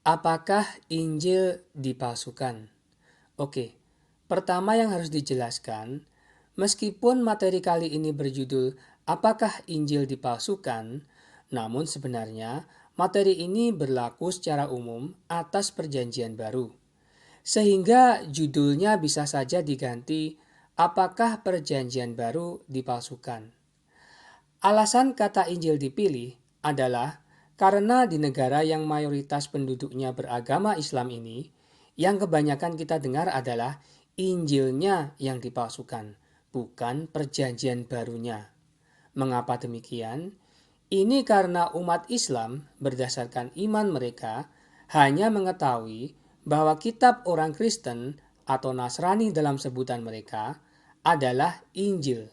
Apakah Injil dipalsukan? Oke, pertama yang harus dijelaskan, meskipun materi kali ini berjudul "Apakah Injil dipalsukan?", namun sebenarnya materi ini berlaku secara umum atas Perjanjian Baru. Sehingga judulnya bisa saja diganti "Apakah Perjanjian Baru dipalsukan?". Alasan kata Injil dipilih adalah karena di negara yang mayoritas penduduknya beragama Islam ini, yang kebanyakan kita dengar adalah Injilnya yang dipalsukan, bukan perjanjian barunya. Mengapa demikian? Ini karena umat Islam berdasarkan iman mereka hanya mengetahui bahwa kitab orang Kristen atau Nasrani dalam sebutan mereka adalah Injil.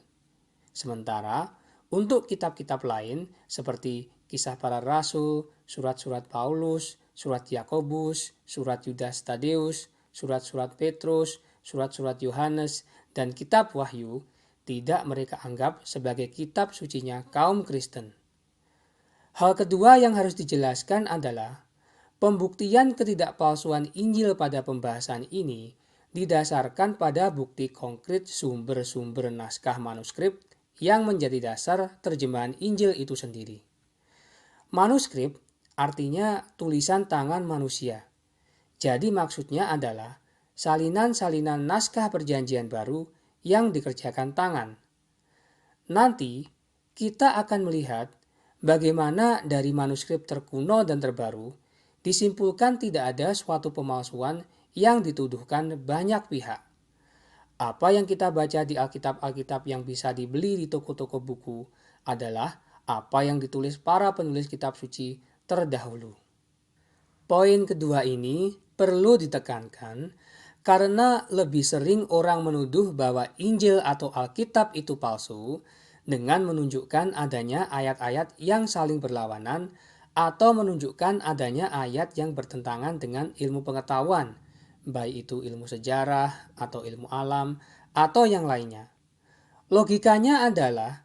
Sementara untuk kitab-kitab lain seperti Kisah Para Rasul, surat-surat Paulus, surat Yakobus, surat Yudas Tadeus, surat-surat Petrus, surat-surat Yohanes, dan kitab Wahyu tidak mereka anggap sebagai kitab sucinya kaum Kristen. Hal kedua yang harus dijelaskan adalah pembuktian ketidakpalsuan Injil pada pembahasan ini didasarkan pada bukti konkret sumber-sumber naskah manuskrip yang menjadi dasar terjemahan Injil itu sendiri. Manuskrip artinya tulisan tangan manusia. Jadi maksudnya adalah salinan-salinan naskah perjanjian baru yang dikerjakan tangan. Nanti kita akan melihat bagaimana dari manuskrip terkuno dan terbaru disimpulkan tidak ada suatu pemalsuan yang dituduhkan banyak pihak. Apa yang kita baca di Alkitab-Alkitab yang bisa dibeli di toko-toko buku adalah apa yang ditulis para penulis kitab suci terdahulu. Poin kedua ini perlu ditekankan karena lebih sering orang menuduh bahwa Injil atau Alkitab itu palsu dengan menunjukkan adanya ayat-ayat yang saling berlawanan atau menunjukkan adanya ayat yang bertentangan dengan ilmu pengetahuan, baik itu ilmu sejarah atau ilmu alam atau yang lainnya. Logikanya adalah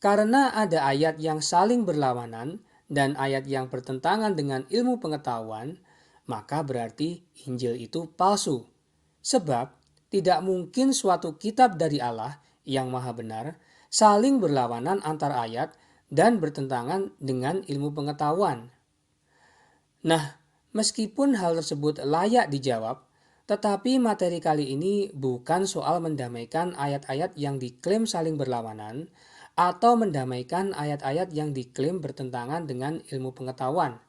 karena ada ayat yang saling berlawanan dan ayat yang bertentangan dengan ilmu pengetahuan, maka berarti Injil itu palsu. Sebab tidak mungkin suatu kitab dari Allah yang maha benar saling berlawanan antar ayat dan bertentangan dengan ilmu pengetahuan. Nah, meskipun hal tersebut layak dijawab, tetapi materi kali ini bukan soal mendamaikan ayat-ayat yang diklaim saling berlawanan atau mendamaikan ayat-ayat yang diklaim bertentangan dengan ilmu pengetahuan.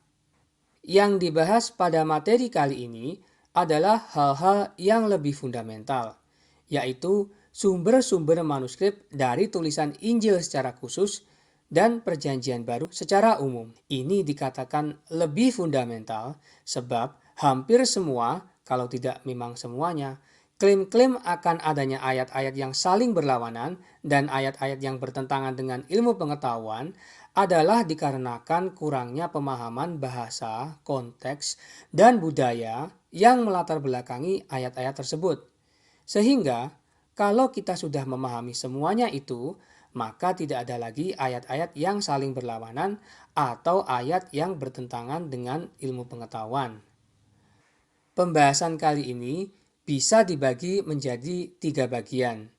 Yang dibahas pada materi kali ini adalah hal-hal yang lebih fundamental, yaitu sumber-sumber manuskrip dari tulisan Injil secara khusus dan Perjanjian Baru secara umum. Ini dikatakan lebih fundamental sebab hampir semua, kalau tidak memang semuanya, klaim-klaim akan adanya ayat-ayat yang saling berlawanan dan ayat-ayat yang bertentangan dengan ilmu pengetahuan adalah dikarenakan kurangnya pemahaman bahasa, konteks, dan budaya yang melatar belakangi ayat-ayat tersebut. Sehingga, kalau kita sudah memahami semuanya itu, maka tidak ada lagi ayat-ayat yang saling berlawanan atau ayat yang bertentangan dengan ilmu pengetahuan. Pembahasan kali ini bisa dibagi menjadi 3 bagian.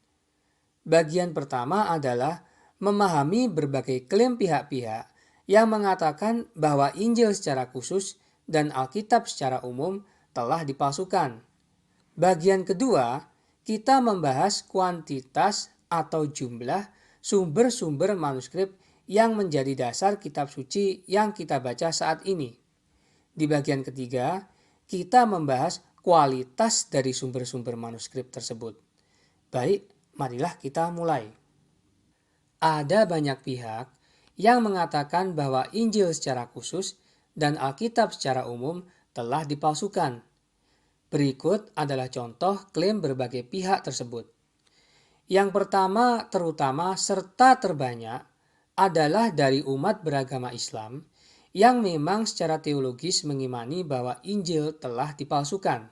Bagian pertama adalah memahami berbagai klaim pihak-pihak yang mengatakan bahwa Injil secara khusus dan Alkitab secara umum telah dipalsukan. Bagian kedua, kita membahas kuantitas atau jumlah sumber-sumber manuskrip yang menjadi dasar kitab suci yang kita baca saat ini. Di bagian ketiga, kita membahas kualitas dari sumber-sumber manuskrip tersebut. Baik, marilah kita mulai. Ada banyak pihak yang mengatakan bahwa Injil secara khusus dan Alkitab secara umum telah dipalsukan. Berikut adalah contoh klaim berbagai pihak tersebut. Yang pertama, terutama serta terbanyak adalah dari umat beragama Islam yang memang secara teologis mengimani bahwa Injil telah dipalsukan.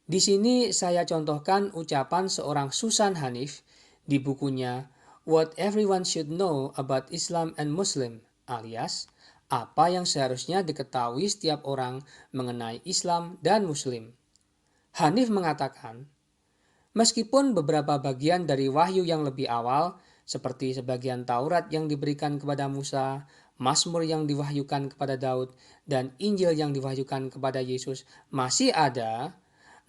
Di sini saya contohkan ucapan seorang Susan Hanif di bukunya What Everyone Should Know About Islam and Muslim, alias apa yang seharusnya diketahui setiap orang mengenai Islam dan Muslim. Hanif mengatakan, meskipun beberapa bagian dari wahyu yang lebih awal, seperti sebagian Taurat yang diberikan kepada Musa, Mazmur yang diwahyukan kepada Daud, dan Injil yang diwahyukan kepada Yesus masih ada,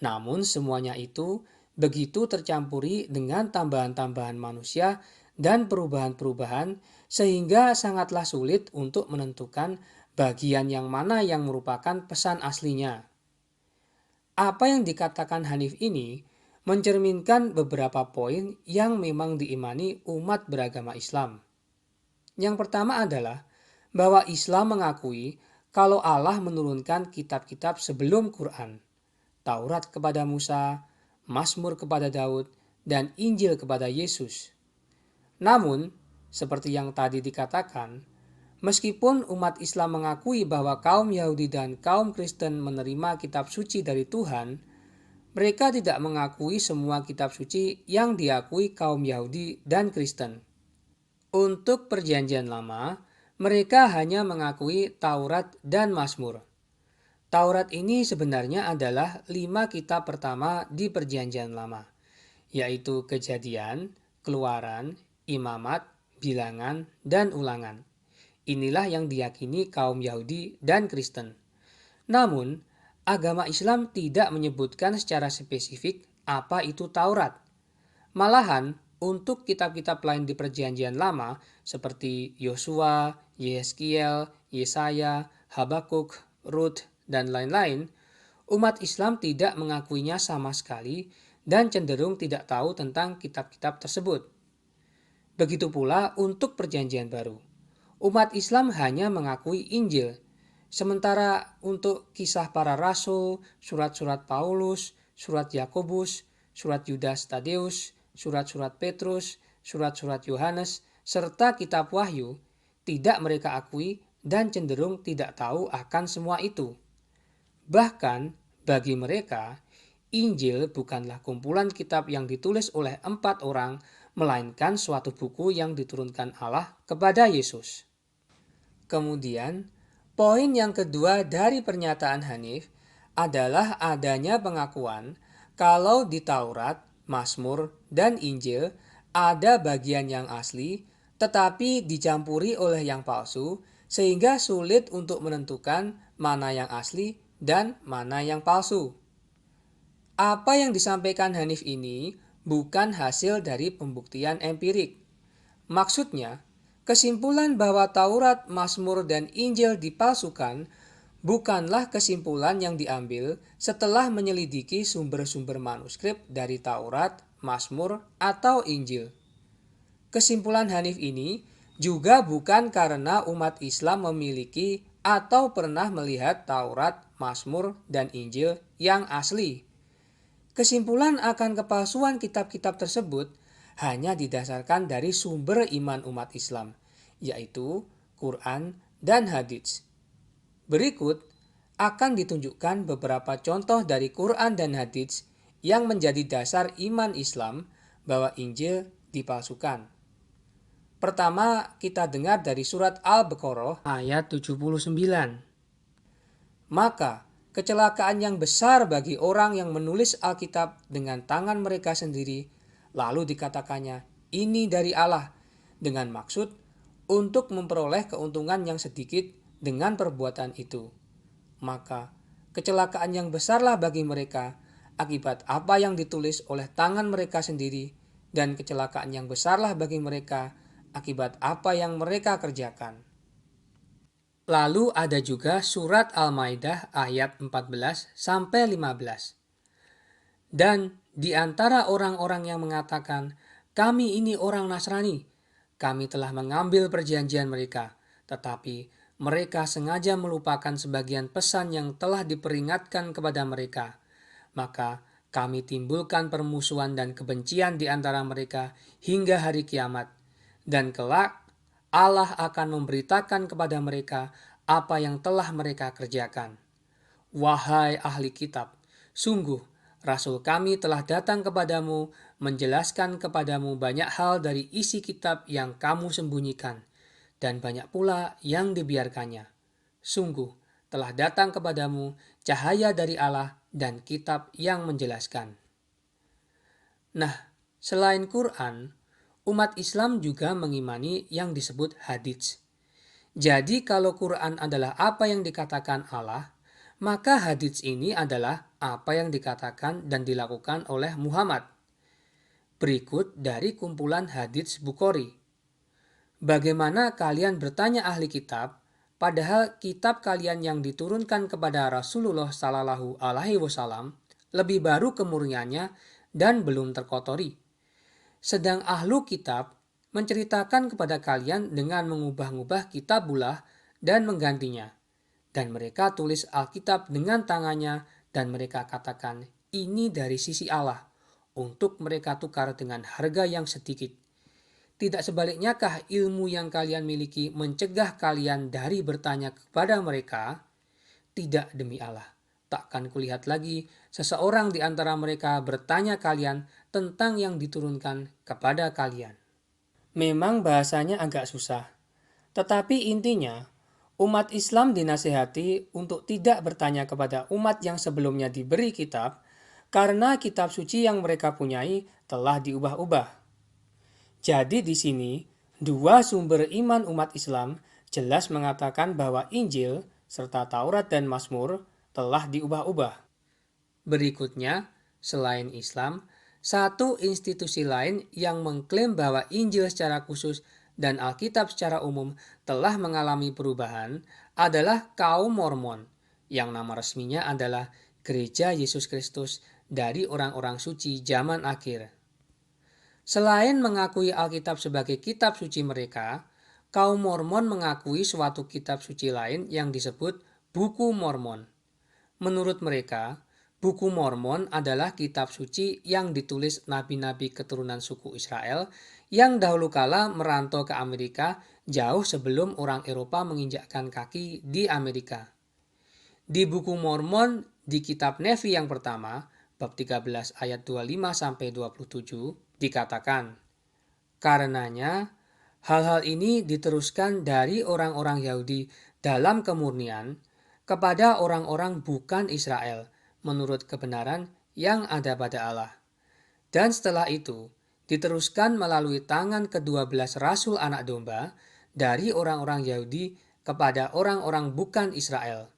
namun semuanya itu begitu tercampuri dengan tambahan-tambahan manusia dan perubahan-perubahan sehingga sangatlah sulit untuk menentukan bagian yang mana yang merupakan pesan aslinya. Apa yang dikatakan Hanif ini mencerminkan beberapa poin yang memang diimani umat beragama Islam. Yang pertama adalah bahwa Islam mengakui kalau Allah menurunkan kitab-kitab sebelum Quran, Taurat kepada Musa, Mazmur kepada Daud, dan Injil kepada Yesus. Namun, seperti yang tadi dikatakan, meskipun umat Islam mengakui bahwa kaum Yahudi dan kaum Kristen menerima kitab suci dari Tuhan, mereka tidak mengakui semua kitab suci yang diakui kaum Yahudi dan Kristen. Untuk Perjanjian Lama, mereka hanya mengakui Taurat dan Mazmur. Taurat ini sebenarnya adalah 5 kitab pertama di Perjanjian Lama, yaitu Kejadian, Keluaran, Imamat, Bilangan, dan Ulangan. Inilah yang diyakini kaum Yahudi dan Kristen. Namun, agama Islam tidak menyebutkan secara spesifik apa itu Taurat. Malahan, untuk kitab-kitab lain di Perjanjian Lama seperti Yosua, Yehezkiel, Yesaya, Habakuk, Rut, dan lain-lain, umat Islam tidak mengakuinya sama sekali dan cenderung tidak tahu tentang kitab-kitab tersebut. Begitu pula untuk Perjanjian Baru. Umat Islam hanya mengakui Injil, sementara untuk kisah para rasul, surat-surat Paulus, surat Yakobus, surat Yudas Tadeus, surat-surat Petrus, surat-surat Yohanes, serta kitab Wahyu, tidak mereka akui dan cenderung tidak tahu akan semua itu. Bahkan, bagi mereka, Injil bukanlah kumpulan kitab yang ditulis oleh 4 orang, melainkan suatu buku yang diturunkan Allah kepada Yesus. Kemudian, poin yang kedua dari pernyataan Hanif adalah adanya pengakuan kalau di Taurat, Mazmur, dan Injil ada bagian yang asli tetapi dicampuri oleh yang palsu sehingga sulit untuk menentukan mana yang asli dan mana yang palsu. Apa yang disampaikan Hanif ini bukan hasil dari pembuktian empirik. Maksudnya, kesimpulan bahwa Taurat, Mazmur, dan Injil dipalsukan bukanlah kesimpulan yang diambil setelah menyelidiki sumber-sumber manuskrip dari Taurat, Mazmur, atau Injil. Kesimpulan Hanif ini juga bukan karena umat Islam memiliki atau pernah melihat Taurat, Mazmur, dan Injil yang asli. Kesimpulan akan kepalsuan kitab-kitab tersebut hanya didasarkan dari sumber iman umat Islam, yaitu Quran dan Hadits. Berikut akan ditunjukkan beberapa contoh dari Quran dan Hadits yang menjadi dasar iman Islam bahwa Injil dipalsukan. Pertama, kita dengar dari surat Al-Baqarah ayat 79. Maka, kecelakaan yang besar bagi orang yang menulis Alkitab dengan tangan mereka sendiri, lalu dikatakannya, ini dari Allah, dengan maksud untuk memperoleh keuntungan yang sedikit dengan perbuatan itu. Maka, kecelakaan yang besarlah bagi mereka, akibat apa yang ditulis oleh tangan mereka sendiri, dan kecelakaan yang besarlah bagi mereka, akibat apa yang mereka kerjakan. Lalu ada juga surat Al-Maidah ayat 14-15. Dan di antara orang-orang yang mengatakan, kami ini orang Nasrani, kami telah mengambil perjanjian mereka, tetapi mereka sengaja melupakan sebagian pesan yang telah diperingatkan kepada mereka. Maka kami timbulkan permusuhan dan kebencian di antara mereka hingga hari kiamat. Dan kelak Allah akan memberitakan kepada mereka apa yang telah mereka kerjakan. Wahai ahli kitab, sungguh Rasul kami telah datang kepadamu menjelaskan kepadamu banyak hal dari isi kitab yang kamu sembunyikan, dan banyak pula yang dibiarkannya. Sungguh, telah datang kepadamu cahaya dari Allah dan kitab yang menjelaskan. Nah, selain Quran, umat Islam juga mengimani yang disebut hadits. Jadi kalau Quran adalah apa yang dikatakan Allah, maka hadits ini adalah apa yang dikatakan dan dilakukan oleh Muhammad. Berikut dari kumpulan hadits Bukhari. Bagaimana kalian bertanya ahli kitab, padahal kitab kalian yang diturunkan kepada Rasulullah Sallallahu Alaihi Wasallam lebih baru kemurniannya dan belum terkotori. Sedang ahlu kitab menceritakan kepada kalian dengan mengubah-ubah kitabullah dan menggantinya. Dan mereka tulis Alkitab dengan tangannya dan mereka katakan, ini dari sisi Allah, untuk mereka tukar dengan harga yang sedikit. Tidak sebaliknya kah ilmu yang kalian miliki mencegah kalian dari bertanya kepada mereka? Tidak demi Allah. Takkan kulihat lagi seseorang di antara mereka bertanya kalian tentang yang diturunkan kepada kalian. Memang bahasanya agak susah. Tetapi intinya, umat Islam dinasihati untuk tidak bertanya kepada umat yang sebelumnya diberi kitab, karena kitab suci yang mereka punyai telah diubah-ubah. Jadi di sini, dua sumber iman umat Islam jelas mengatakan bahwa Injil serta Taurat dan Mazmur telah diubah-ubah. Berikutnya, selain Islam, satu institusi lain yang mengklaim bahwa Injil secara khusus dan Alkitab secara umum telah mengalami perubahan adalah kaum Mormon, yang nama resminya adalah Gereja Yesus Kristus dari orang-orang suci zaman akhir. Selain mengakui Alkitab sebagai kitab suci mereka, kaum Mormon mengakui suatu kitab suci lain yang disebut Buku Mormon. Menurut mereka, Buku Mormon adalah kitab suci yang ditulis nabi-nabi keturunan suku Israel yang dahulu kala merantau ke Amerika jauh sebelum orang Eropa menginjakkan kaki di Amerika. Di Buku Mormon di kitab Nefi yang pertama, bab 13 ayat 25-27 dikatakan, karenanya hal-hal ini diteruskan dari orang-orang Yahudi dalam kemurnian kepada orang-orang bukan Israel menurut kebenaran yang ada pada Allah. Dan setelah itu diteruskan melalui tangan ke-12 rasul anak domba dari orang-orang Yahudi kepada orang-orang bukan Israel.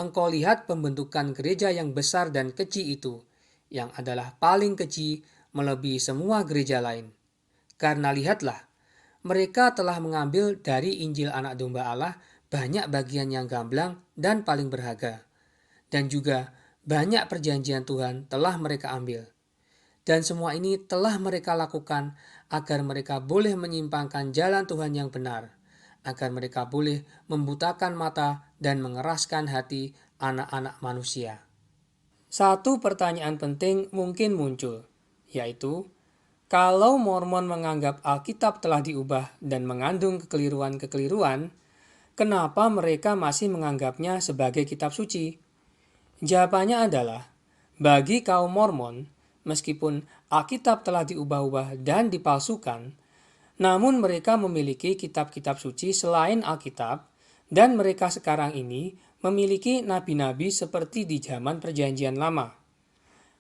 Engkau lihat pembentukan gereja yang besar dan keji itu, yang adalah paling keji melebihi semua gereja lain. Karena lihatlah, mereka telah mengambil dari Injil anak domba Allah banyak bagian yang gamblang dan paling berharga. Dan juga banyak perjanjian Tuhan telah mereka ambil. Dan semua ini telah mereka lakukan agar mereka boleh menyimpangkan jalan Tuhan yang benar, agar mereka boleh membutakan mata dan mengeraskan hati anak-anak manusia. Satu pertanyaan penting mungkin muncul, yaitu, kalau Mormon menganggap Alkitab telah diubah dan mengandung kekeliruan-kekeliruan, kenapa mereka masih menganggapnya sebagai kitab suci? Jawabannya adalah, bagi kaum Mormon, meskipun Alkitab telah diubah-ubah dan dipalsukan, namun mereka memiliki kitab-kitab suci selain Alkitab, dan mereka sekarang ini memiliki nabi-nabi seperti di zaman Perjanjian Lama.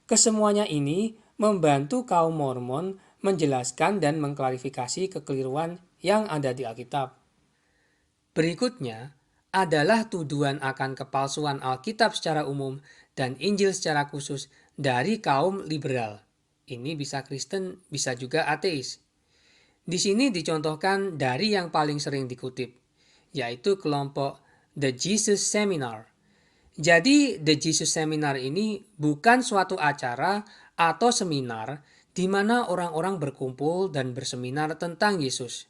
Kesemuanya ini membantu kaum Mormon menjelaskan dan mengklarifikasi kekeliruan yang ada di Alkitab. Berikutnya adalah tuduhan akan kepalsuan Alkitab secara umum dan Injil secara khusus dari kaum liberal. Ini bisa Kristen, bisa juga ateis. Di sini dicontohkan dari yang paling sering dikutip, yaitu kelompok The Jesus Seminar. Jadi The Jesus Seminar ini bukan suatu acara atau seminar di mana orang-orang berkumpul dan berseminar tentang Yesus.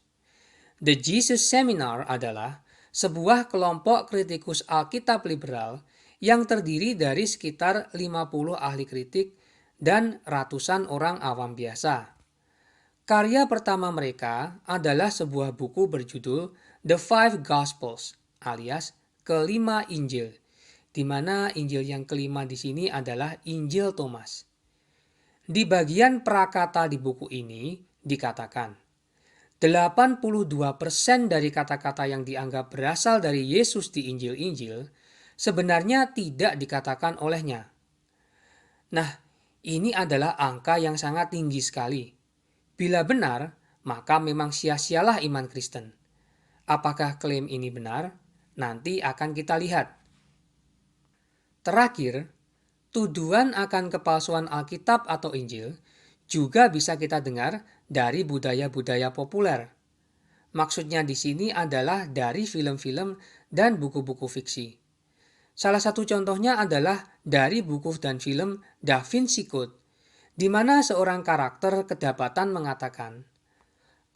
The Jesus Seminar adalah sebuah kelompok kritikus Alkitab liberal yang terdiri dari sekitar 50 ahli kritik dan ratusan orang awam biasa. Karya pertama mereka adalah sebuah buku berjudul The Five Gospels alias kelima Injil, di mana Injil yang kelima di sini adalah Injil Thomas. Di bagian prakata di buku ini dikatakan, 82% dari kata-kata yang dianggap berasal dari Yesus di Injil-Injil sebenarnya tidak dikatakan olehnya. Nah, ini adalah angka yang sangat tinggi sekali. Bila benar, maka memang sia-sialah iman Kristen. Apakah klaim ini benar? Nanti akan kita lihat. Terakhir, tuduhan akan kepalsuan Alkitab atau Injil juga bisa kita dengar dari budaya-budaya populer. Maksudnya di sini adalah dari film-film dan buku-buku fiksi. Salah satu contohnya adalah dari buku dan film Da Vinci Code, di mana seorang karakter kedapatan mengatakan,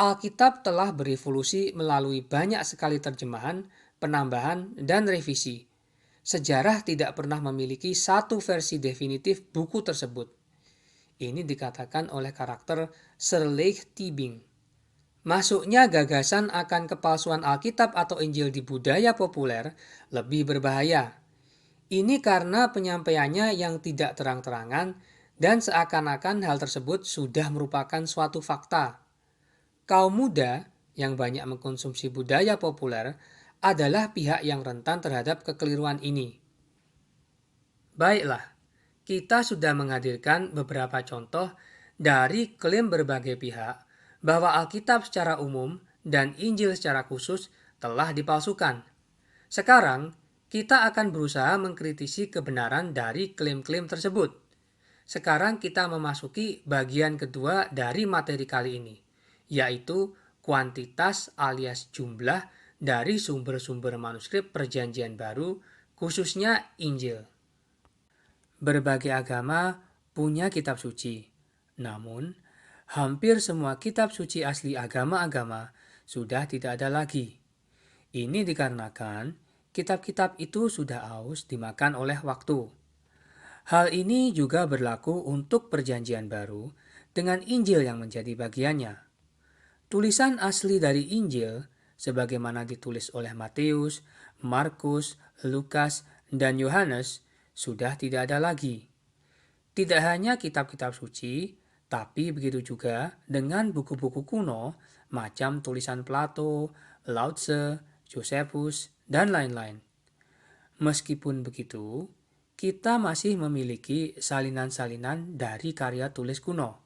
Alkitab telah berevolusi melalui banyak sekali terjemahan, penambahan, dan revisi. Sejarah tidak pernah memiliki satu versi definitif buku tersebut. Ini dikatakan oleh karakter Sir Leigh Teabing. Masuknya gagasan akan kepalsuan Alkitab atau Injil di budaya populer lebih berbahaya. Ini karena penyampaiannya yang tidak terang-terangan dan seakan-akan hal tersebut sudah merupakan suatu fakta. Kaum muda yang banyak mengkonsumsi budaya populer adalah pihak yang rentan terhadap kekeliruan ini. Baiklah, kita sudah menghadirkan beberapa contoh dari klaim berbagai pihak bahwa Alkitab secara umum dan Injil secara khusus telah dipalsukan. Sekarang, kita akan berusaha mengkritisi kebenaran dari klaim-klaim tersebut. Sekarang kita memasuki bagian kedua dari materi kali ini, yaitu kuantitas alias jumlah dari sumber-sumber manuskrip Perjanjian Baru, khususnya Injil. Berbagai agama punya kitab suci, namun hampir semua kitab suci asli agama-agama sudah tidak ada lagi. Ini dikarenakan kitab-kitab itu sudah aus dimakan oleh waktu. Hal ini juga berlaku untuk Perjanjian Baru dengan Injil yang menjadi bagiannya. Tulisan asli dari Injil, sebagaimana ditulis oleh Matius, Markus, Lukas, dan Yohanes, sudah tidak ada lagi. Tidak hanya kitab-kitab suci, tapi begitu juga dengan buku-buku kuno macam tulisan Plato, Lao Tse, Josephus, dan lain-lain. Meskipun begitu, kita masih memiliki salinan-salinan dari karya tulis kuno.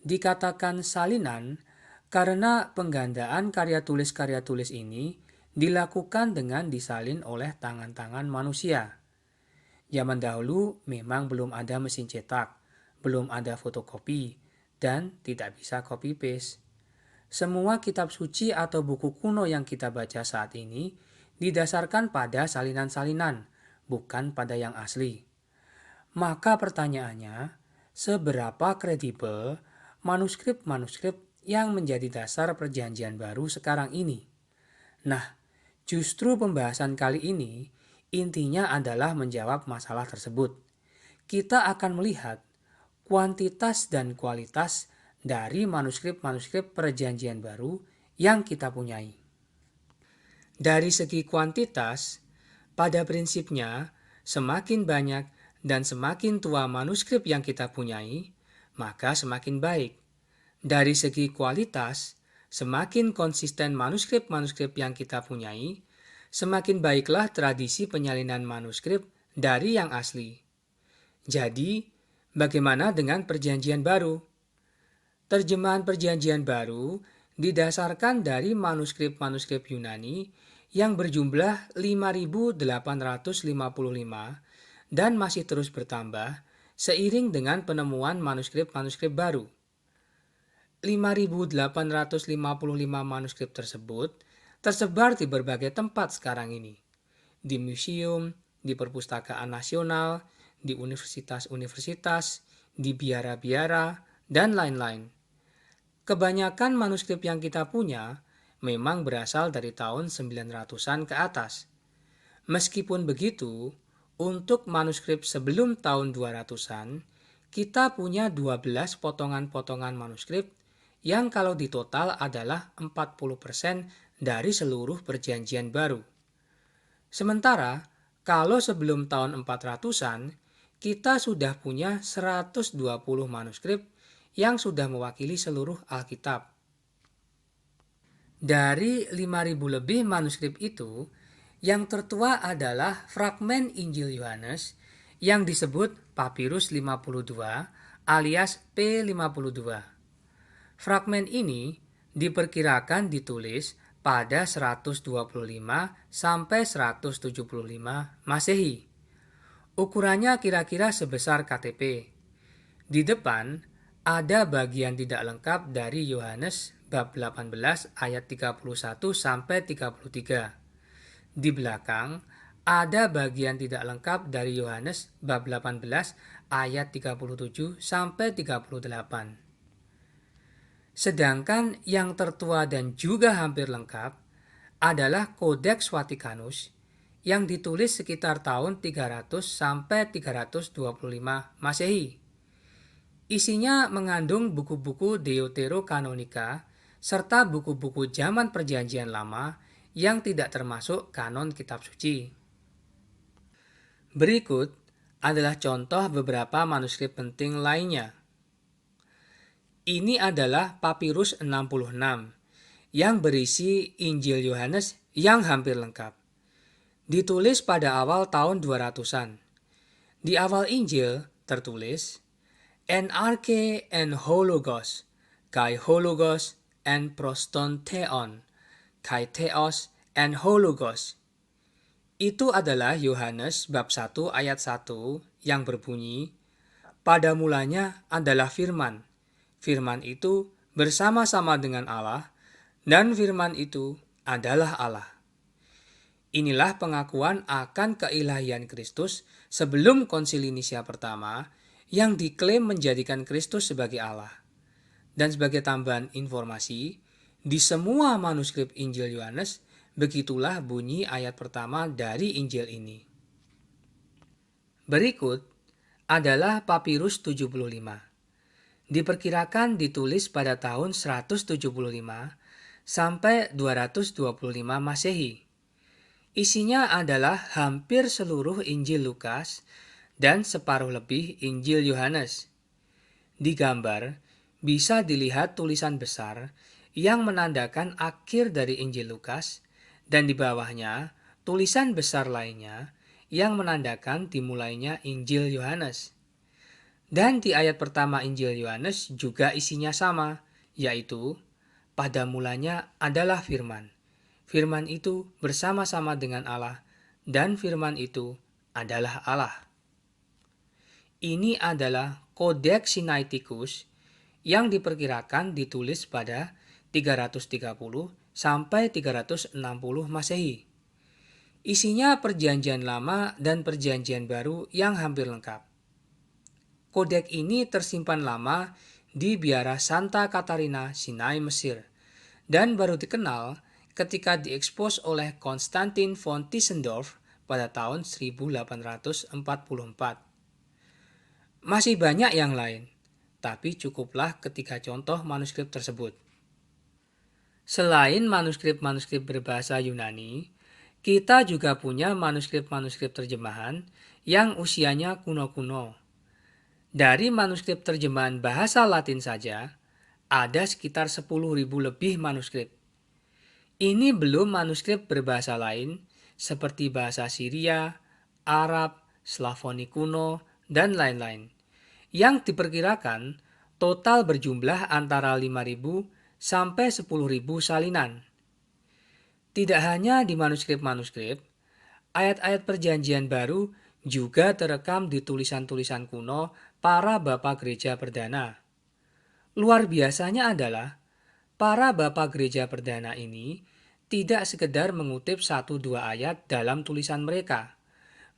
Dikatakan salinan karena penggandaan karya tulis ini dilakukan dengan disalin oleh tangan-tangan manusia. Zaman dahulu memang belum ada mesin cetak, belum ada fotokopi, dan tidak bisa copy-paste. Semua kitab suci atau buku kuno yang kita baca saat ini didasarkan pada salinan-salinan, bukan pada yang asli. Maka pertanyaannya, seberapa kredibel manuskrip-manuskrip yang menjadi dasar Perjanjian Baru sekarang ini? Nah, justru pembahasan kali ini intinya adalah menjawab masalah tersebut. Kita akan melihat kuantitas dan kualitas dari manuskrip-manuskrip Perjanjian Baru yang kita punyai. Dari segi kuantitas, pada prinsipnya semakin banyak dan semakin tua manuskrip yang kita punyai, maka semakin baik. Dari segi kualitas, semakin konsisten manuskrip-manuskrip yang kita punyai, semakin baiklah tradisi penyalinan manuskrip dari yang asli. Jadi, bagaimana dengan Perjanjian Baru? Terjemahan Perjanjian Baru didasarkan dari manuskrip-manuskrip Yunani yang berjumlah 5.855 dan masih terus bertambah seiring dengan penemuan manuskrip-manuskrip baru. 5.855 manuskrip tersebut tersebar di berbagai tempat sekarang ini. Di museum, di perpustakaan nasional, di universitas-universitas, di biara-biara, dan lain-lain. Kebanyakan manuskrip yang kita punya memang berasal dari tahun 900-an ke atas. Meskipun begitu, untuk manuskrip sebelum tahun 200-an, kita punya 12 potongan-potongan manuskrip yang kalau ditotal adalah 40% dari seluruh Perjanjian Baru. Sementara, kalau sebelum tahun 400-an, kita sudah punya 120 manuskrip yang sudah mewakili seluruh Alkitab. Dari 5.000 lebih manuskrip itu, yang tertua adalah fragmen Injil Yohanes yang disebut Papirus 52 alias P52. Fragmen ini diperkirakan ditulis pada 125 sampai 175 Masehi. Ukurannya kira-kira sebesar KTP. Di depan ada bagian tidak lengkap dari Yohanes bab 18 ayat 31 sampai 33. Di belakang ada bagian tidak lengkap dari Yohanes bab 18 ayat 37 sampai 38. Sedangkan yang tertua dan juga hampir lengkap adalah Codex Vaticanus yang ditulis sekitar tahun 300 sampai 325 Masehi. Isinya mengandung buku-buku Deuterokanonika serta buku-buku zaman Perjanjian Lama yang tidak termasuk kanon kitab suci. Berikut adalah contoh beberapa manuskrip penting lainnya. Ini adalah Papirus 66 yang berisi Injil Yohanes yang hampir lengkap. Ditulis pada awal tahun 200-an. Di awal Injil tertulis en arche en hologos, kai hologos en proston theon, kai theos en hologos. Itu adalah Yohanes bab 1 ayat 1 yang berbunyi, pada mulanya adalah firman. Firman itu bersama-sama dengan Allah, dan firman itu adalah Allah. Inilah pengakuan akan keilahian Kristus sebelum Konsili Nisia pertama yang diklaim menjadikan Kristus sebagai Allah. Dan sebagai tambahan informasi, di semua manuskrip Injil Yohanes, begitulah bunyi ayat pertama dari Injil ini. Berikut adalah Papirus 75. Diperkirakan ditulis pada tahun 175 sampai 225 Masehi. Isinya adalah hampir seluruh Injil Lukas dan separuh lebih Injil Yohanes. Di gambar bisa dilihat tulisan besar yang menandakan akhir dari Injil Lukas dan di bawahnya tulisan besar lainnya yang menandakan dimulainya Injil Yohanes. Dan di ayat pertama Injil Yohanes juga isinya sama, yaitu pada mulanya adalah firman. Firman itu bersama-sama dengan Allah, dan firman itu adalah Allah. Ini adalah Codex Sinaiticus yang diperkirakan ditulis pada 330 sampai 360 Masehi. Isinya Perjanjian Lama dan Perjanjian Baru yang hampir lengkap. Kodeks ini tersimpan lama di biara Santa Katarina, Sinai, Mesir, dan baru dikenal ketika diekspos oleh Konstantin von Tischendorf pada tahun 1844. Masih banyak yang lain, tapi cukuplah ketiga contoh manuskrip tersebut. Selain manuskrip-manuskrip berbahasa Yunani, kita juga punya manuskrip-manuskrip terjemahan yang usianya kuno-kuno. Dari manuskrip terjemahan bahasa Latin saja, ada sekitar 10.000 lebih manuskrip. Ini belum manuskrip berbahasa lain seperti bahasa Syria, Arab, Slavoni kuno, dan lain-lain. Yang diperkirakan total berjumlah antara 5.000 sampai 10.000 salinan. Tidak hanya di manuskrip-manuskrip, ayat-ayat Perjanjian Baru juga terekam di tulisan-tulisan kuno para bapak gereja perdana. Luar biasanya adalah para bapak gereja perdana ini tidak sekedar mengutip 1-2 ayat dalam tulisan mereka.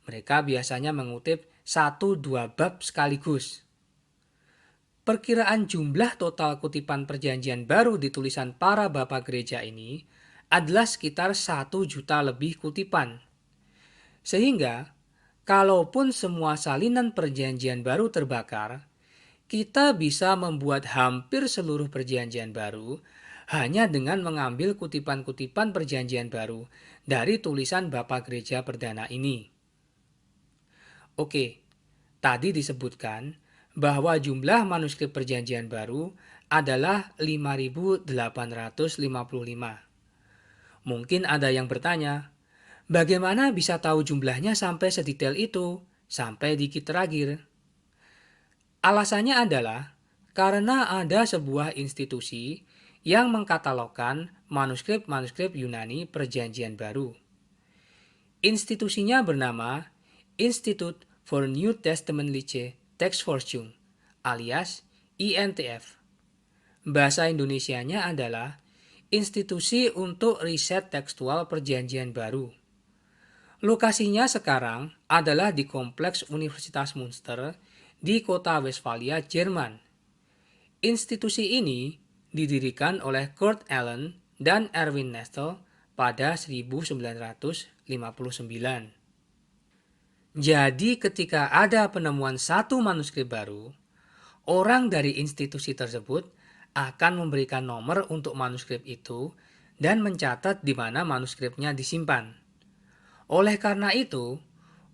Mereka biasanya mengutip 1-2 bab sekaligus. Perkiraan jumlah total kutipan Perjanjian Baru di tulisan para bapak gereja ini adalah sekitar 1 juta lebih kutipan. Sehingga, kalaupun semua salinan Perjanjian Baru terbakar, kita bisa membuat hampir seluruh Perjanjian Baru hanya dengan mengambil kutipan-kutipan Perjanjian Baru dari tulisan Bapak Gereja Perdana ini. Oke, tadi disebutkan bahwa jumlah manuskrip Perjanjian Baru adalah 5.855. Mungkin ada yang bertanya, bagaimana bisa tahu jumlahnya sampai sedetail itu, sampai dikit terakhir? Alasannya adalah karena ada sebuah institusi yang mengkatalogkan manuskrip-manuskrip Yunani Perjanjian Baru. Institusinya bernama Institute for New Testamentliche Textforschung alias INTF. Bahasa Indonesianya adalah Institusi untuk Riset Tekstual Perjanjian Baru. Lokasinya sekarang adalah di Kompleks Universitas Münster di kota Westfalia, Jerman. Institusi ini didirikan oleh Kurt Aland dan Erwin Nestle pada 1959. Jadi ketika ada penemuan satu manuskrip baru, orang dari institusi tersebut akan memberikan nomor untuk manuskrip itu dan mencatat di mana manuskripnya disimpan. Oleh karena itu,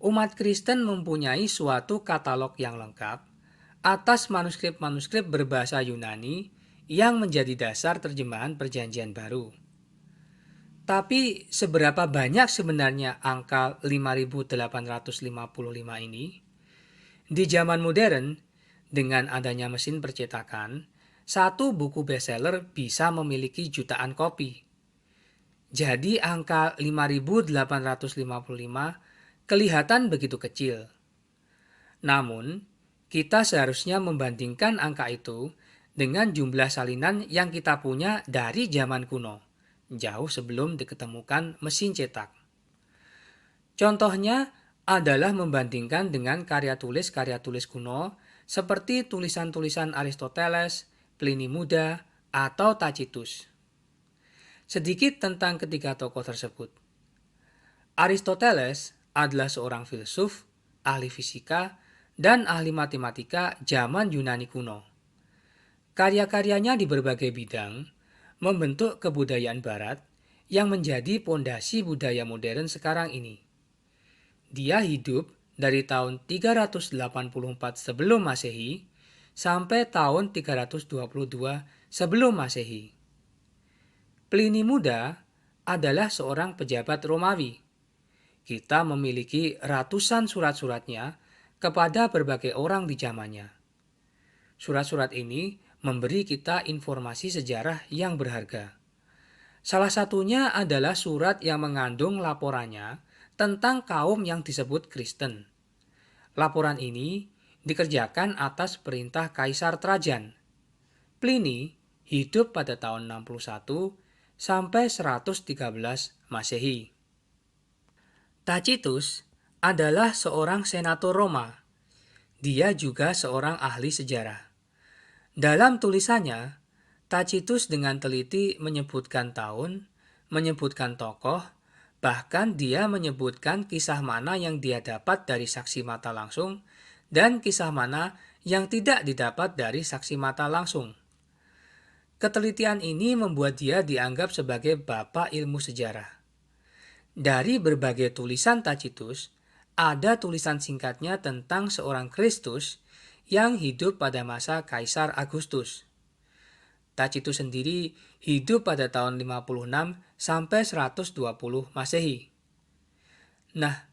umat Kristen mempunyai suatu katalog yang lengkap atas manuskrip-manuskrip berbahasa Yunani yang menjadi dasar terjemahan Perjanjian Baru. Tapi seberapa banyak sebenarnya angka 5855 ini? Di zaman modern, dengan adanya mesin percetakan, satu buku bestseller bisa memiliki jutaan kopi. Jadi angka 5855 kelihatan begitu kecil. Namun, kita seharusnya membandingkan angka itu dengan jumlah salinan yang kita punya dari zaman kuno, jauh sebelum diketemukan mesin cetak. Contohnya adalah membandingkan dengan karya tulis kuno seperti tulisan-tulisan Aristoteles, Pliny Muda, atau Tacitus. Sedikit tentang ketiga tokoh tersebut. Aristoteles adalah seorang filsuf, ahli fisika, dan ahli matematika zaman Yunani kuno. Karya-karyanya di berbagai bidang membentuk kebudayaan barat yang menjadi pondasi budaya modern sekarang ini. Dia hidup dari tahun 384 sebelum Masehi sampai tahun 322 sebelum Masehi. Pliny Muda adalah seorang pejabat Romawi. Kita memiliki ratusan surat-suratnya kepada berbagai orang di zamannya. Surat-surat ini memberi kita informasi sejarah yang berharga. Salah satunya adalah surat yang mengandung laporannya tentang kaum yang disebut Kristen. Laporan ini dikerjakan atas perintah Kaisar Trajan. Pliny hidup pada tahun 61 sampai 113 Masehi. Tacitus adalah seorang senator Roma. Dia juga seorang ahli sejarah. Dalam tulisannya, Tacitus dengan teliti menyebutkan tahun, menyebutkan tokoh, bahkan dia menyebutkan kisah mana yang dia dapat dari saksi mata langsung dan kisah mana yang tidak didapat dari saksi mata langsung. Ketelitian ini membuat dia dianggap sebagai bapak ilmu sejarah. Dari berbagai tulisan Tacitus, ada tulisan singkatnya tentang seorang Kristus yang hidup pada masa Kaisar Agustus. Tacitus sendiri hidup pada tahun 56 sampai 120 Masehi. Nah,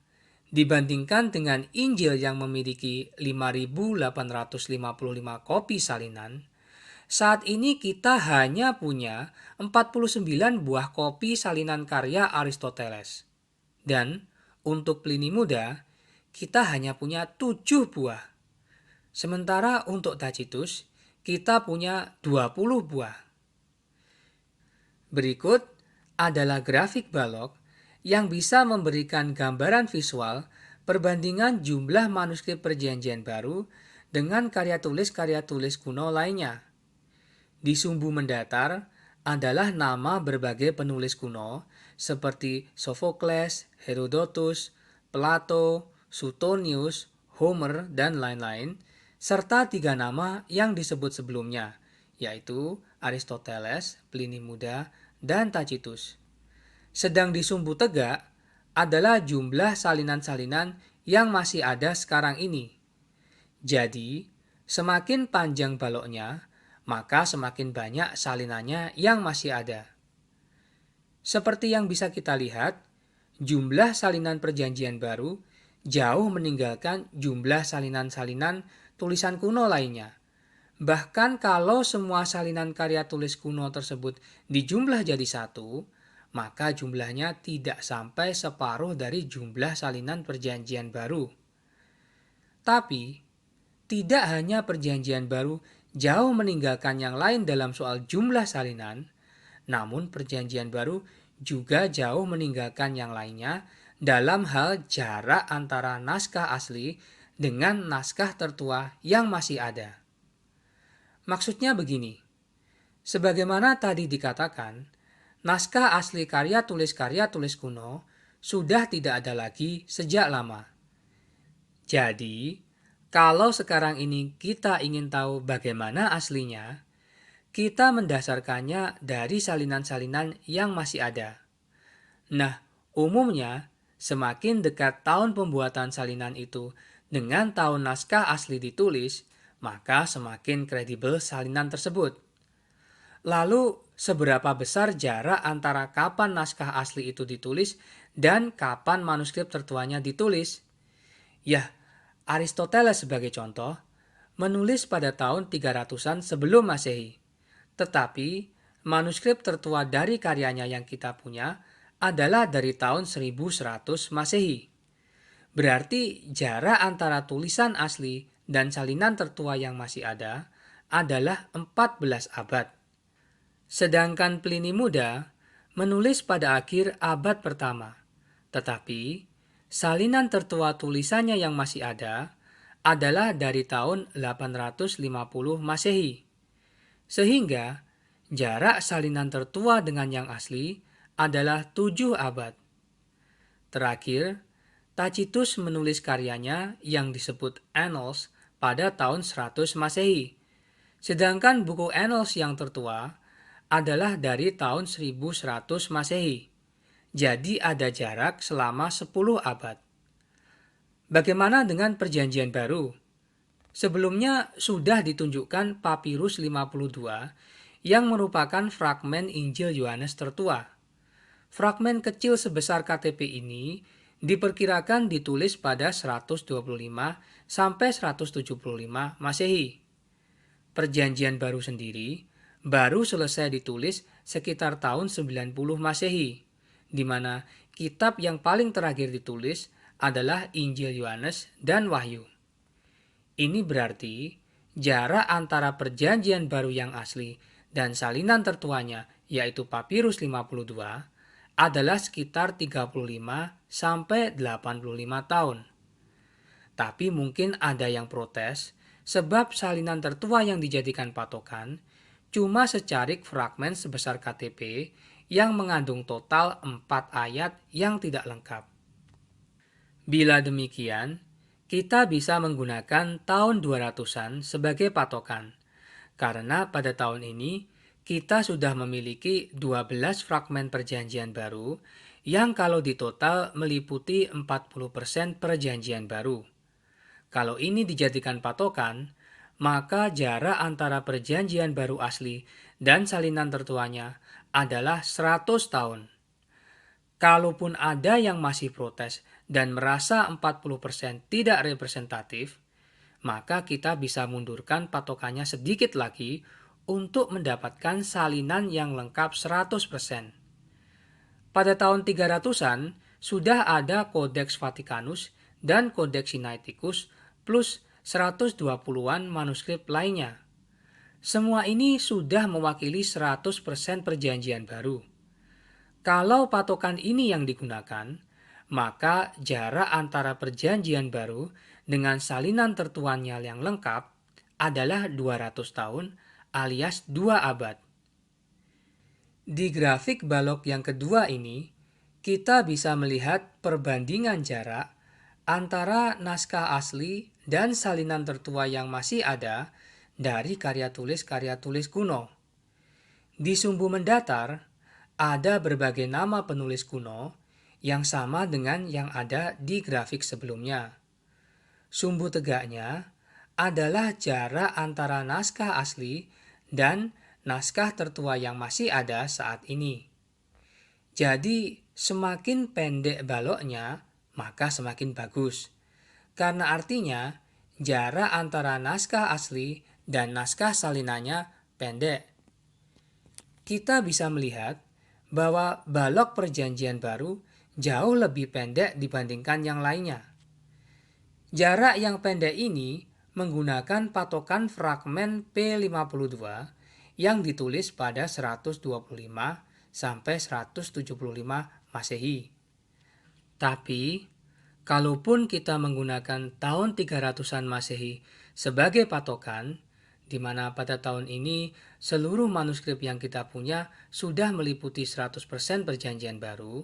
dibandingkan dengan Injil yang memiliki 5.855 kopi salinan, saat ini kita hanya punya 49 buah kopi salinan karya Aristoteles. Dan untuk Pliny Muda, kita hanya punya 7 buah. Sementara untuk Tacitus, kita punya 20 buah. Berikut adalah grafik balok yang bisa memberikan gambaran visual perbandingan jumlah manuskrip Perjanjian Baru dengan karya tulis kuno lainnya. Di sumbu mendatar adalah nama berbagai penulis kuno seperti Sophocles, Herodotus, Plato, Suetonius, Homer, dan lain-lain, serta 3 nama yang disebut sebelumnya, yaitu Aristoteles, Pliny Muda, dan Tacitus. Sedang di sumbu tegak adalah jumlah salinan-salinan yang masih ada sekarang ini. Jadi, semakin panjang baloknya, maka semakin banyak salinannya yang masih ada. Seperti yang bisa kita lihat, jumlah salinan perjanjian baru jauh meninggalkan jumlah salinan-salinan tulisan kuno lainnya. Bahkan kalau semua salinan karya tulis kuno tersebut dijumlah jadi satu, maka jumlahnya tidak sampai separuh dari jumlah salinan perjanjian baru. Tapi, tidak hanya perjanjian baru jauh meninggalkan yang lain dalam soal jumlah salinan, namun perjanjian baru juga jauh meninggalkan yang lainnya dalam hal jarak antara naskah asli dengan naskah tertua yang masih ada. Maksudnya begini, sebagaimana tadi dikatakan, naskah asli karya tulis kuno sudah tidak ada lagi sejak lama. Jadi, kalau sekarang ini kita ingin tahu bagaimana aslinya, kita mendasarkannya dari salinan-salinan yang masih ada. Nah, umumnya semakin dekat tahun pembuatan salinan itu dengan tahun naskah asli ditulis, maka semakin kredibel salinan tersebut. Lalu, seberapa besar jarak antara kapan naskah asli itu ditulis dan kapan manuskrip tertuanya ditulis? Ya, Aristoteles sebagai contoh, menulis pada tahun 300-an sebelum Masehi. Tetapi, manuskrip tertua dari karyanya yang kita punya adalah dari tahun 1100 Masehi. Berarti jarak antara tulisan asli dan salinan tertua yang masih ada adalah 14 abad. Sedangkan Pliny Muda menulis pada akhir abad pertama. Tetapi, salinan tertua tulisannya yang masih ada adalah dari tahun 850 Masehi. Sehingga, jarak salinan tertua dengan yang asli adalah 7 abad. Terakhir, Tacitus menulis karyanya yang disebut Annals pada tahun 100 Masehi. Sedangkan buku Annals yang tertua adalah dari tahun 1100 Masehi. Jadi ada jarak selama 10 abad. Bagaimana dengan perjanjian baru? Sebelumnya sudah ditunjukkan Papirus 52 yang merupakan fragmen Injil Yohanes tertua. Fragmen kecil sebesar KTP ini diperkirakan ditulis pada 125 sampai 175 Masehi. Perjanjian baru sendiri baru selesai ditulis sekitar tahun 90 Masehi, di mana kitab yang paling terakhir ditulis adalah Injil Yohanes dan Wahyu. Ini berarti jarak antara perjanjian baru yang asli dan salinan tertuanya, yaitu Papirus 52, adalah sekitar 35 sampai 85 tahun. Tapi mungkin ada yang protes sebab salinan tertua yang dijadikan patokan cuma secarik fragmen sebesar KTP yang mengandung total 4 ayat yang tidak lengkap. Bila demikian, kita bisa menggunakan tahun 200-an sebagai patokan, karena pada tahun ini kita sudah memiliki 12 fragmen perjanjian baru yang kalau ditotal meliputi 40% perjanjian baru. Kalau ini dijadikan patokan, maka jarak antara perjanjian baru asli dan salinan tertuanya adalah 100 tahun. Kalaupun ada yang masih protes dan merasa 40% tidak representatif, maka kita bisa mundurkan patokannya sedikit lagi untuk mendapatkan salinan yang lengkap 100%. Pada tahun 300-an sudah ada Codex Vaticanus dan Codex Sinaiticus plus 120-an manuskrip lainnya. Semua ini sudah mewakili 100% perjanjian baru. Kalau patokan ini yang digunakan, maka jarak antara perjanjian baru dengan salinan tertuanya yang lengkap adalah 200 tahun alias 2 abad. Di grafik balok yang kedua ini, kita bisa melihat perbandingan jarak antara naskah asli dan salinan tertua yang masih ada dari karya tulis kuno. Di sumbu mendatar, ada berbagai nama penulis kuno yang sama dengan yang ada di grafik sebelumnya. Sumbu tegaknya adalah jarak antara naskah asli dan naskah tertua yang masih ada saat ini. Jadi, semakin pendek baloknya, maka semakin bagus. Karena artinya, jarak antara naskah asli dan naskah salinannya pendek. Kita bisa melihat bahwa balok Perjanjian Baru jauh lebih pendek dibandingkan yang lainnya. Jarak yang pendek ini menggunakan patokan fragmen P52 yang ditulis pada 125 sampai 175 Masehi. Tapi, kalaupun kita menggunakan tahun 300-an Masehi sebagai patokan, di mana pada tahun ini seluruh manuskrip yang kita punya sudah meliputi 100% Perjanjian Baru,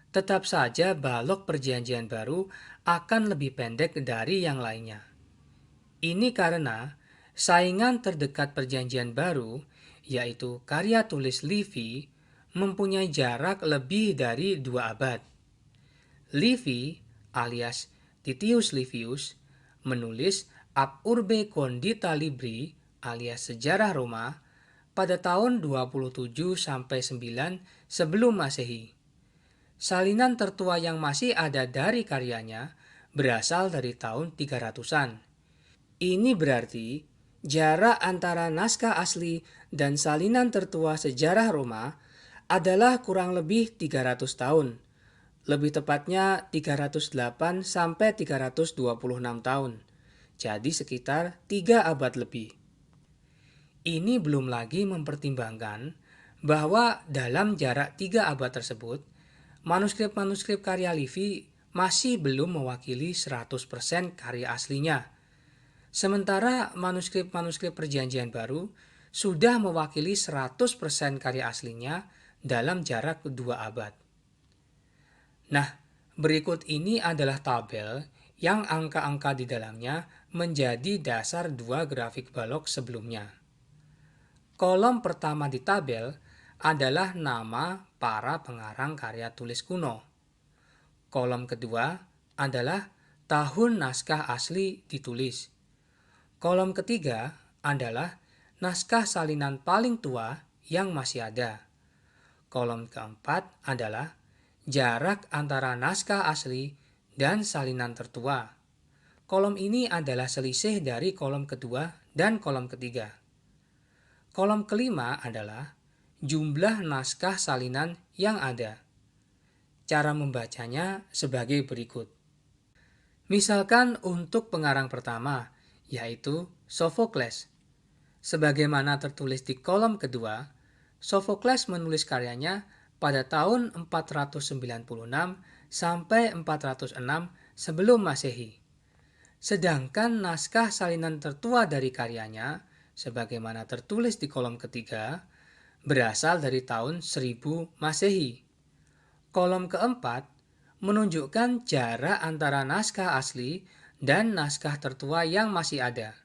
tetap saja balok Perjanjian Baru akan lebih pendek dari yang lainnya. Ini karena saingan terdekat Perjanjian Baru, yaitu karya tulis Livy, mempunyai jarak lebih dari 2 abad. Livy alias Titius Livius menulis Ab Urbe Condita Libri alias Sejarah Roma pada tahun 27-9 sebelum Masehi. Salinan tertua yang masih ada dari karyanya berasal dari tahun 300-an. Ini berarti jarak antara naskah asli dan salinan tertua sejarah Roma adalah kurang lebih 300 tahun. Lebih tepatnya 308 sampai 326 tahun. Jadi sekitar 3 abad lebih. Ini belum lagi mempertimbangkan bahwa dalam jarak 3 abad tersebut, manuskrip-manuskrip karya Livy masih belum mewakili 100% karya aslinya. Sementara manuskrip-manuskrip Perjanjian Baru sudah mewakili 100% karya aslinya dalam jarak 2 abad. Nah, berikut ini adalah tabel yang angka-angka di dalamnya menjadi dasar 2 grafik balok sebelumnya. Kolom pertama di tabel adalah nama para pengarang karya tulis kuno. Kolom kedua adalah tahun naskah asli ditulis. Kolom ketiga adalah naskah salinan paling tua yang masih ada. Kolom keempat adalah jarak antara naskah asli dan salinan tertua. Kolom ini adalah selisih dari kolom kedua dan kolom ketiga. Kolom kelima adalah jumlah naskah salinan yang ada. Cara membacanya sebagai berikut. Misalkan untuk pengarang pertama, yaitu Sophocles. Sebagaimana tertulis di kolom kedua, Sophocles menulis karyanya pada tahun 496 sampai 406 sebelum Masehi. Sedangkan naskah salinan tertua dari karyanya, sebagaimana tertulis di kolom ketiga, berasal dari tahun 1000 Masehi. Kolom keempat menunjukkan jarak antara naskah asli dan naskah tertua yang masih ada.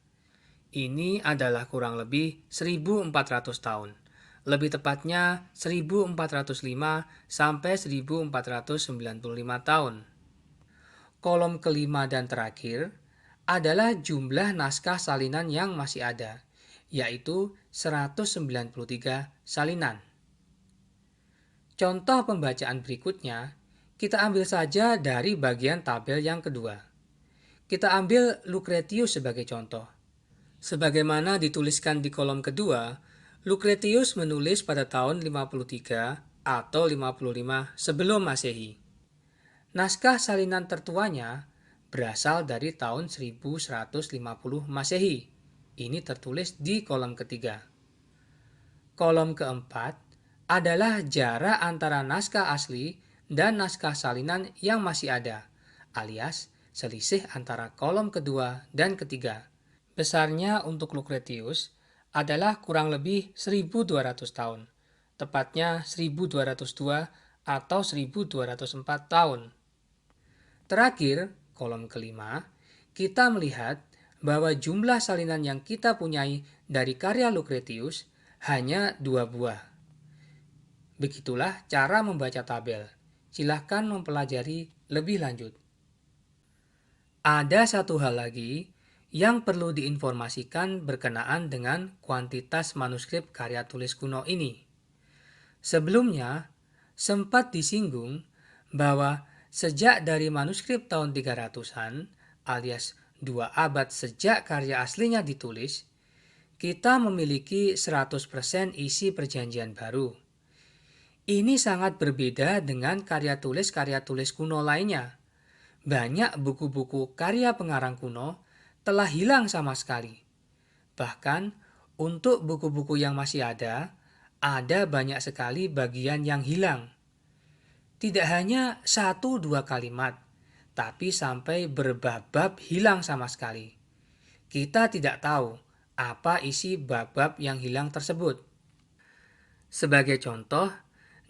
Ini adalah kurang lebih 1400 tahun. Lebih tepatnya 1405 sampai 1495 tahun. Kolom kelima dan terakhir adalah jumlah naskah salinan yang masih ada, yaitu 193 salinan. Contoh pembacaan berikutnya, kita ambil saja dari bagian tabel yang kedua. Kita ambil Lucretius sebagai contoh. Sebagaimana dituliskan di kolom kedua, Lucretius menulis pada tahun 53 atau 55 sebelum Masehi. Naskah salinan tertuanya berasal dari tahun 1150 Masehi. Ini tertulis di kolom ketiga. Kolom keempat adalah jarak antara naskah asli dan naskah salinan yang masih ada, alias selisih antara kolom kedua dan ketiga. Besarnya untuk Lucretius adalah kurang lebih 1200 tahun, tepatnya 1202 atau 1204 tahun. Terakhir, kolom kelima, kita melihat bahwa jumlah salinan yang kita punyai dari karya Lucretius hanya 2 buah. Begitulah cara membaca tabel. Silahkan mempelajari lebih lanjut. Ada satu hal lagi yang perlu diinformasikan berkenaan dengan kuantitas manuskrip karya tulis kuno ini. Sebelumnya, sempat disinggung bahwa sejak dari manuskrip tahun 300-an alias 2 abad sejak karya aslinya ditulis, kita memiliki 100% isi Perjanjian Baru. Ini sangat berbeda dengan karya tulis kuno lainnya. Banyak buku-buku karya pengarang kuno telah hilang sama sekali. Bahkan, untuk buku-buku yang masih ada banyak sekali bagian yang hilang. Tidak hanya 1-2 kalimat, tapi sampai berbab-bab hilang sama sekali. Kita tidak tahu apa isi bab-bab yang hilang tersebut. Sebagai contoh,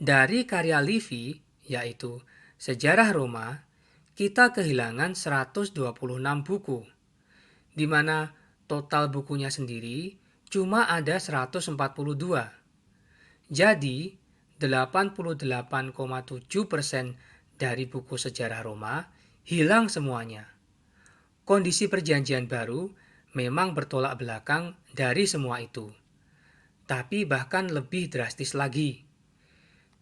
dari karya Livy, yaitu Sejarah Roma, kita kehilangan 126 buku, di mana total bukunya sendiri cuma ada 142. Jadi, 88,7% dari buku sejarah Roma hilang semuanya. Kondisi Perjanjian Baru memang bertolak belakang dari semua itu. Tapi bahkan lebih drastis lagi.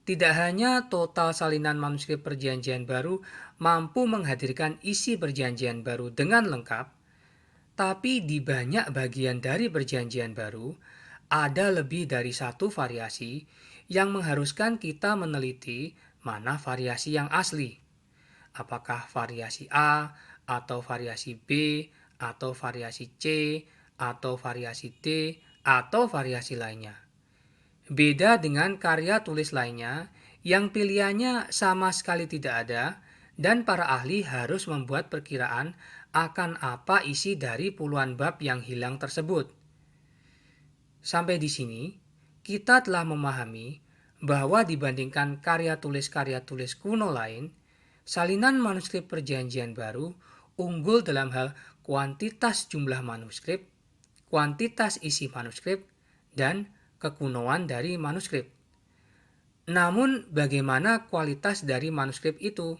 Tidak hanya total salinan manuskrip Perjanjian Baru mampu menghadirkan isi Perjanjian Baru dengan lengkap, tapi di banyak bagian dari Perjanjian Baru ada lebih dari satu variasi yang mengharuskan kita meneliti mana variasi yang asli. Apakah variasi A, atau variasi B, atau variasi C, atau variasi D, atau variasi lainnya. Beda dengan karya tulis lainnya yang pilihannya sama sekali tidak ada dan para ahli harus membuat perkiraan akan apa isi dari puluhan bab yang hilang tersebut. Sampai di sini, kita telah memahami bahwa dibandingkan karya tulis kuno lain, salinan manuskrip Perjanjian Baru unggul dalam hal kuantitas jumlah manuskrip, kuantitas isi manuskrip, dan kekunoan dari manuskrip. Namun, bagaimana kualitas dari manuskrip itu?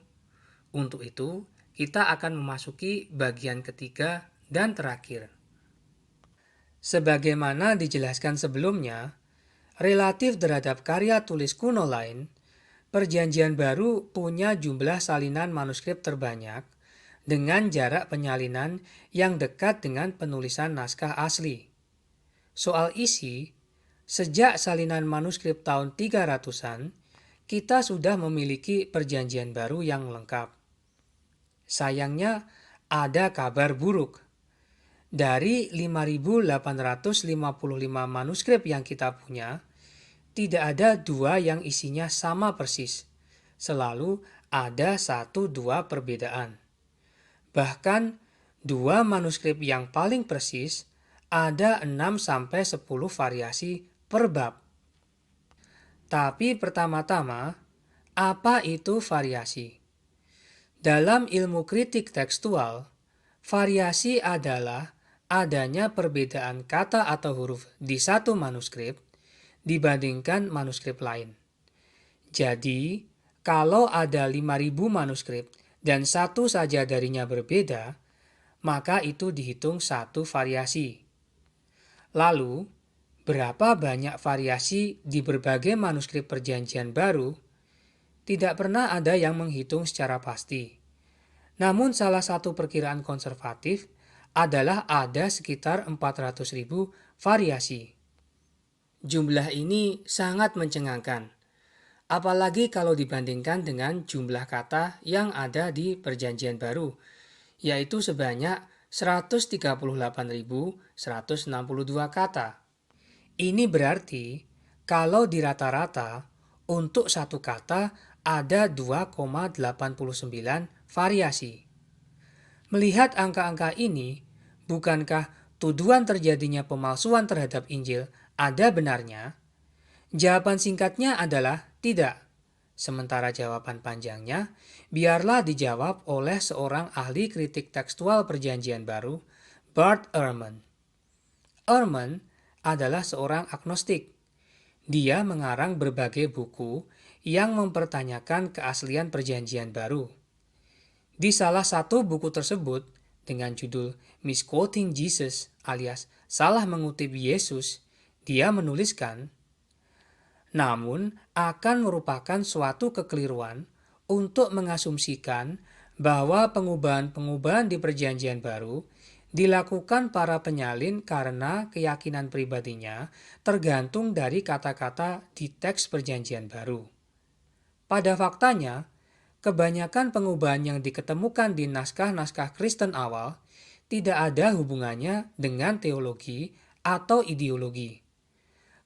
Untuk itu, kita akan memasuki bagian ketiga dan terakhir. Sebagaimana dijelaskan sebelumnya, relatif terhadap karya tulis kuno lain, Perjanjian Baru punya jumlah salinan manuskrip terbanyak dengan jarak penyalinan yang dekat dengan penulisan naskah asli. Soal isi, sejak salinan manuskrip tahun 300-an, kita sudah memiliki Perjanjian Baru yang lengkap. Sayangnya, ada kabar buruk. Dari 5.855 manuskrip yang kita punya, tidak ada 2 yang isinya sama persis. Selalu ada 1-2 perbedaan. Bahkan 2 manuskrip yang paling persis ada 6-10 variasi per bab. Tapi pertama-tama, apa itu variasi? Dalam ilmu kritik tekstual, variasi adalah adanya perbedaan kata atau huruf di satu manuskrip dibandingkan manuskrip lain. Jadi, kalau ada 5.000 manuskrip dan satu saja darinya berbeda, maka itu dihitung satu variasi. Lalu, berapa banyak variasi di berbagai manuskrip Perjanjian Baru? Tidak pernah ada yang menghitung secara pasti. Namun salah satu perkiraan konservatif adalah ada sekitar 400.000 variasi. Jumlah ini sangat mencengangkan, apalagi kalau dibandingkan dengan jumlah kata yang ada di Perjanjian Baru, yaitu sebanyak 138.162 kata. Ini berarti kalau di rata-rata untuk satu kata ada 2,89 variasi. Melihat angka-angka ini, bukankah tuduhan terjadinya pemalsuan terhadap Injil ada benarnya? Jawaban singkatnya adalah tidak. Sementara jawaban panjangnya biarlah dijawab oleh seorang ahli kritik tekstual Perjanjian Baru, Bart Ehrman. Ehrman adalah seorang agnostik. Dia mengarang berbagai buku yang mempertanyakan keaslian Perjanjian Baru. Di salah satu buku tersebut dengan judul Misquoting Jesus alias salah mengutip Yesus, dia menuliskan, namun akan merupakan suatu kekeliruan untuk mengasumsikan bahwa pengubahan-pengubahan di Perjanjian Baru dilakukan para penyalin karena keyakinan pribadinya tergantung dari kata-kata di teks Perjanjian Baru. Pada faktanya, kebanyakan pengubahan yang diketemukan di naskah-naskah Kristen awal tidak ada hubungannya dengan teologi atau ideologi.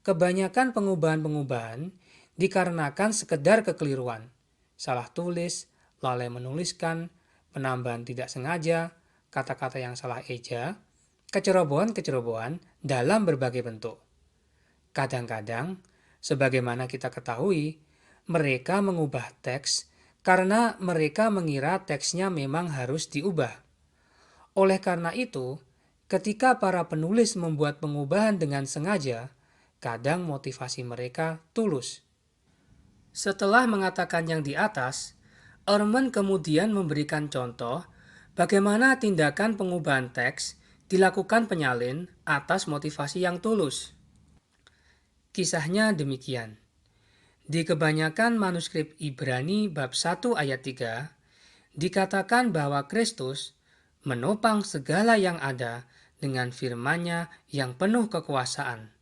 Kebanyakan pengubahan-pengubahan dikarenakan sekedar kekeliruan, salah tulis, lalai menuliskan, penambahan tidak sengaja, kata-kata yang salah eja, kecerobohan-kecerobohan dalam berbagai bentuk. Kadang-kadang, sebagaimana kita ketahui, mereka mengubah teks karena mereka mengira teksnya memang harus diubah. Oleh karena itu, ketika para penulis membuat pengubahan dengan sengaja, kadang motivasi mereka tulus. Setelah mengatakan yang di atas, Ehrman kemudian memberikan contoh bagaimana tindakan pengubahan teks dilakukan penyalin atas motivasi yang tulus. Kisahnya demikian. Di kebanyakan manuskrip Ibrani bab 1 ayat 3, dikatakan bahwa Kristus menopang segala yang ada dengan firman-Nya yang penuh kekuasaan.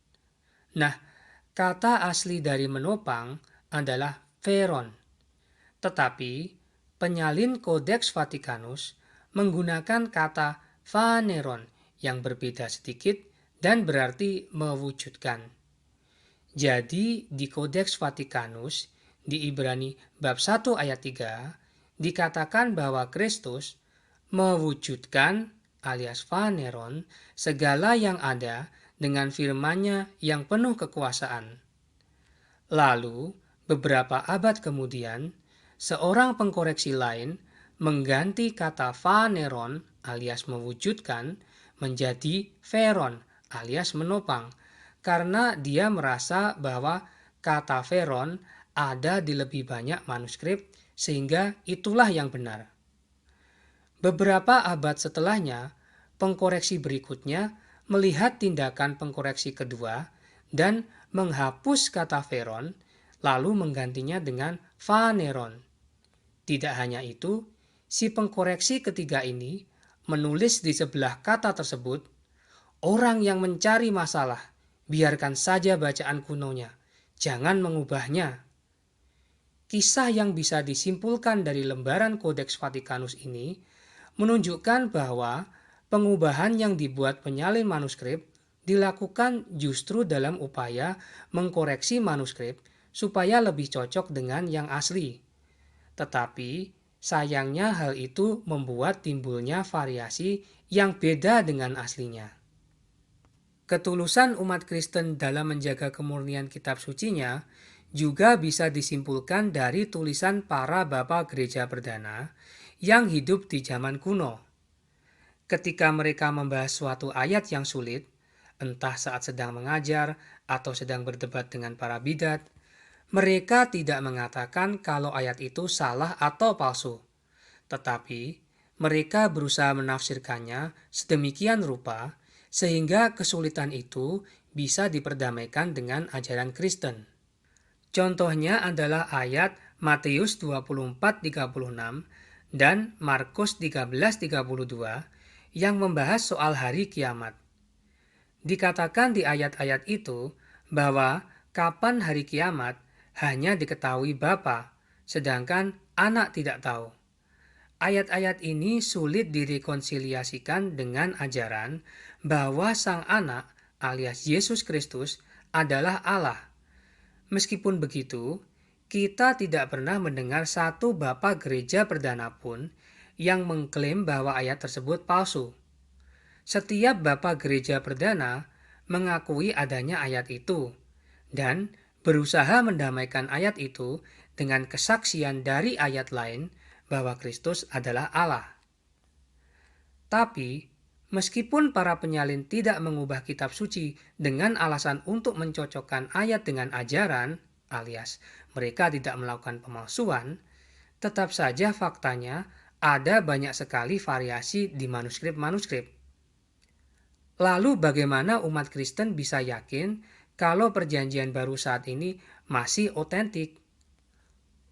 Nah, kata asli dari menopang adalah pheron. Tetapi, penyalin Kodeks Vatikanus menggunakan kata phaneron yang berbeda sedikit dan berarti mewujudkan. Jadi, di Kodeks Vatikanus, di Ibrani bab 1 ayat 3, dikatakan bahwa Kristus mewujudkan alias phaneron segala yang ada dengan firman-Nya yang penuh kekuasaan. Lalu, beberapa abad kemudian, seorang pengkoreksi lain mengganti kata phaneron alias mewujudkan menjadi pheron alias menopang, karena dia merasa bahwa kata pheron ada di lebih banyak manuskrip sehingga itulah yang benar. Beberapa abad setelahnya, pengkoreksi berikutnya melihat tindakan pengkoreksi kedua dan menghapus kata pheron lalu menggantinya dengan phaneron. Tidak hanya itu, si pengkoreksi ketiga ini menulis di sebelah kata tersebut, orang yang mencari masalah, biarkan saja bacaan kunonya, jangan mengubahnya. Kisah yang bisa disimpulkan dari lembaran Kodeks Vatikanus ini menunjukkan bahwa pengubahan yang dibuat penyalin manuskrip dilakukan justru dalam upaya mengkoreksi manuskrip supaya lebih cocok dengan yang asli. Tetapi, sayangnya hal itu membuat timbulnya variasi yang beda dengan aslinya. Ketulusan umat Kristen dalam menjaga kemurnian kitab sucinya juga bisa disimpulkan dari tulisan para bapa gereja perdana yang hidup di zaman kuno. Ketika mereka membahas suatu ayat yang sulit, entah saat sedang mengajar atau sedang berdebat dengan para bidat, mereka tidak mengatakan kalau ayat itu salah atau palsu. Tetapi, mereka berusaha menafsirkannya sedemikian rupa sehingga kesulitan itu bisa diperdamaikan dengan ajaran Kristen. Contohnya adalah ayat Matius 24:36 dan Markus 13:32 yang membahas soal hari kiamat. Dikatakan di ayat-ayat itu bahwa kapan hari kiamat hanya diketahui Bapa, sedangkan anak tidak tahu. Ayat-ayat ini sulit direkonsiliasikan dengan ajaran bahwa sang anak alias Yesus Kristus adalah Allah. Meskipun begitu, kita tidak pernah mendengar satu bapa gereja perdana pun yang mengklaim bahwa ayat tersebut palsu. Setiap bapa gereja perdana mengakui adanya ayat itu dan berusaha mendamaikan ayat itu dengan kesaksian dari ayat lain bahwa Kristus adalah Allah. Tapi, meskipun para penyalin tidak mengubah kitab suci dengan alasan untuk mencocokkan ayat dengan ajaran, alias mereka tidak melakukan pemalsuan, tetap saja faktanya ada banyak sekali variasi di manuskrip-manuskrip. Lalu bagaimana umat Kristen bisa yakin kalau perjanjian baru saat ini masih otentik?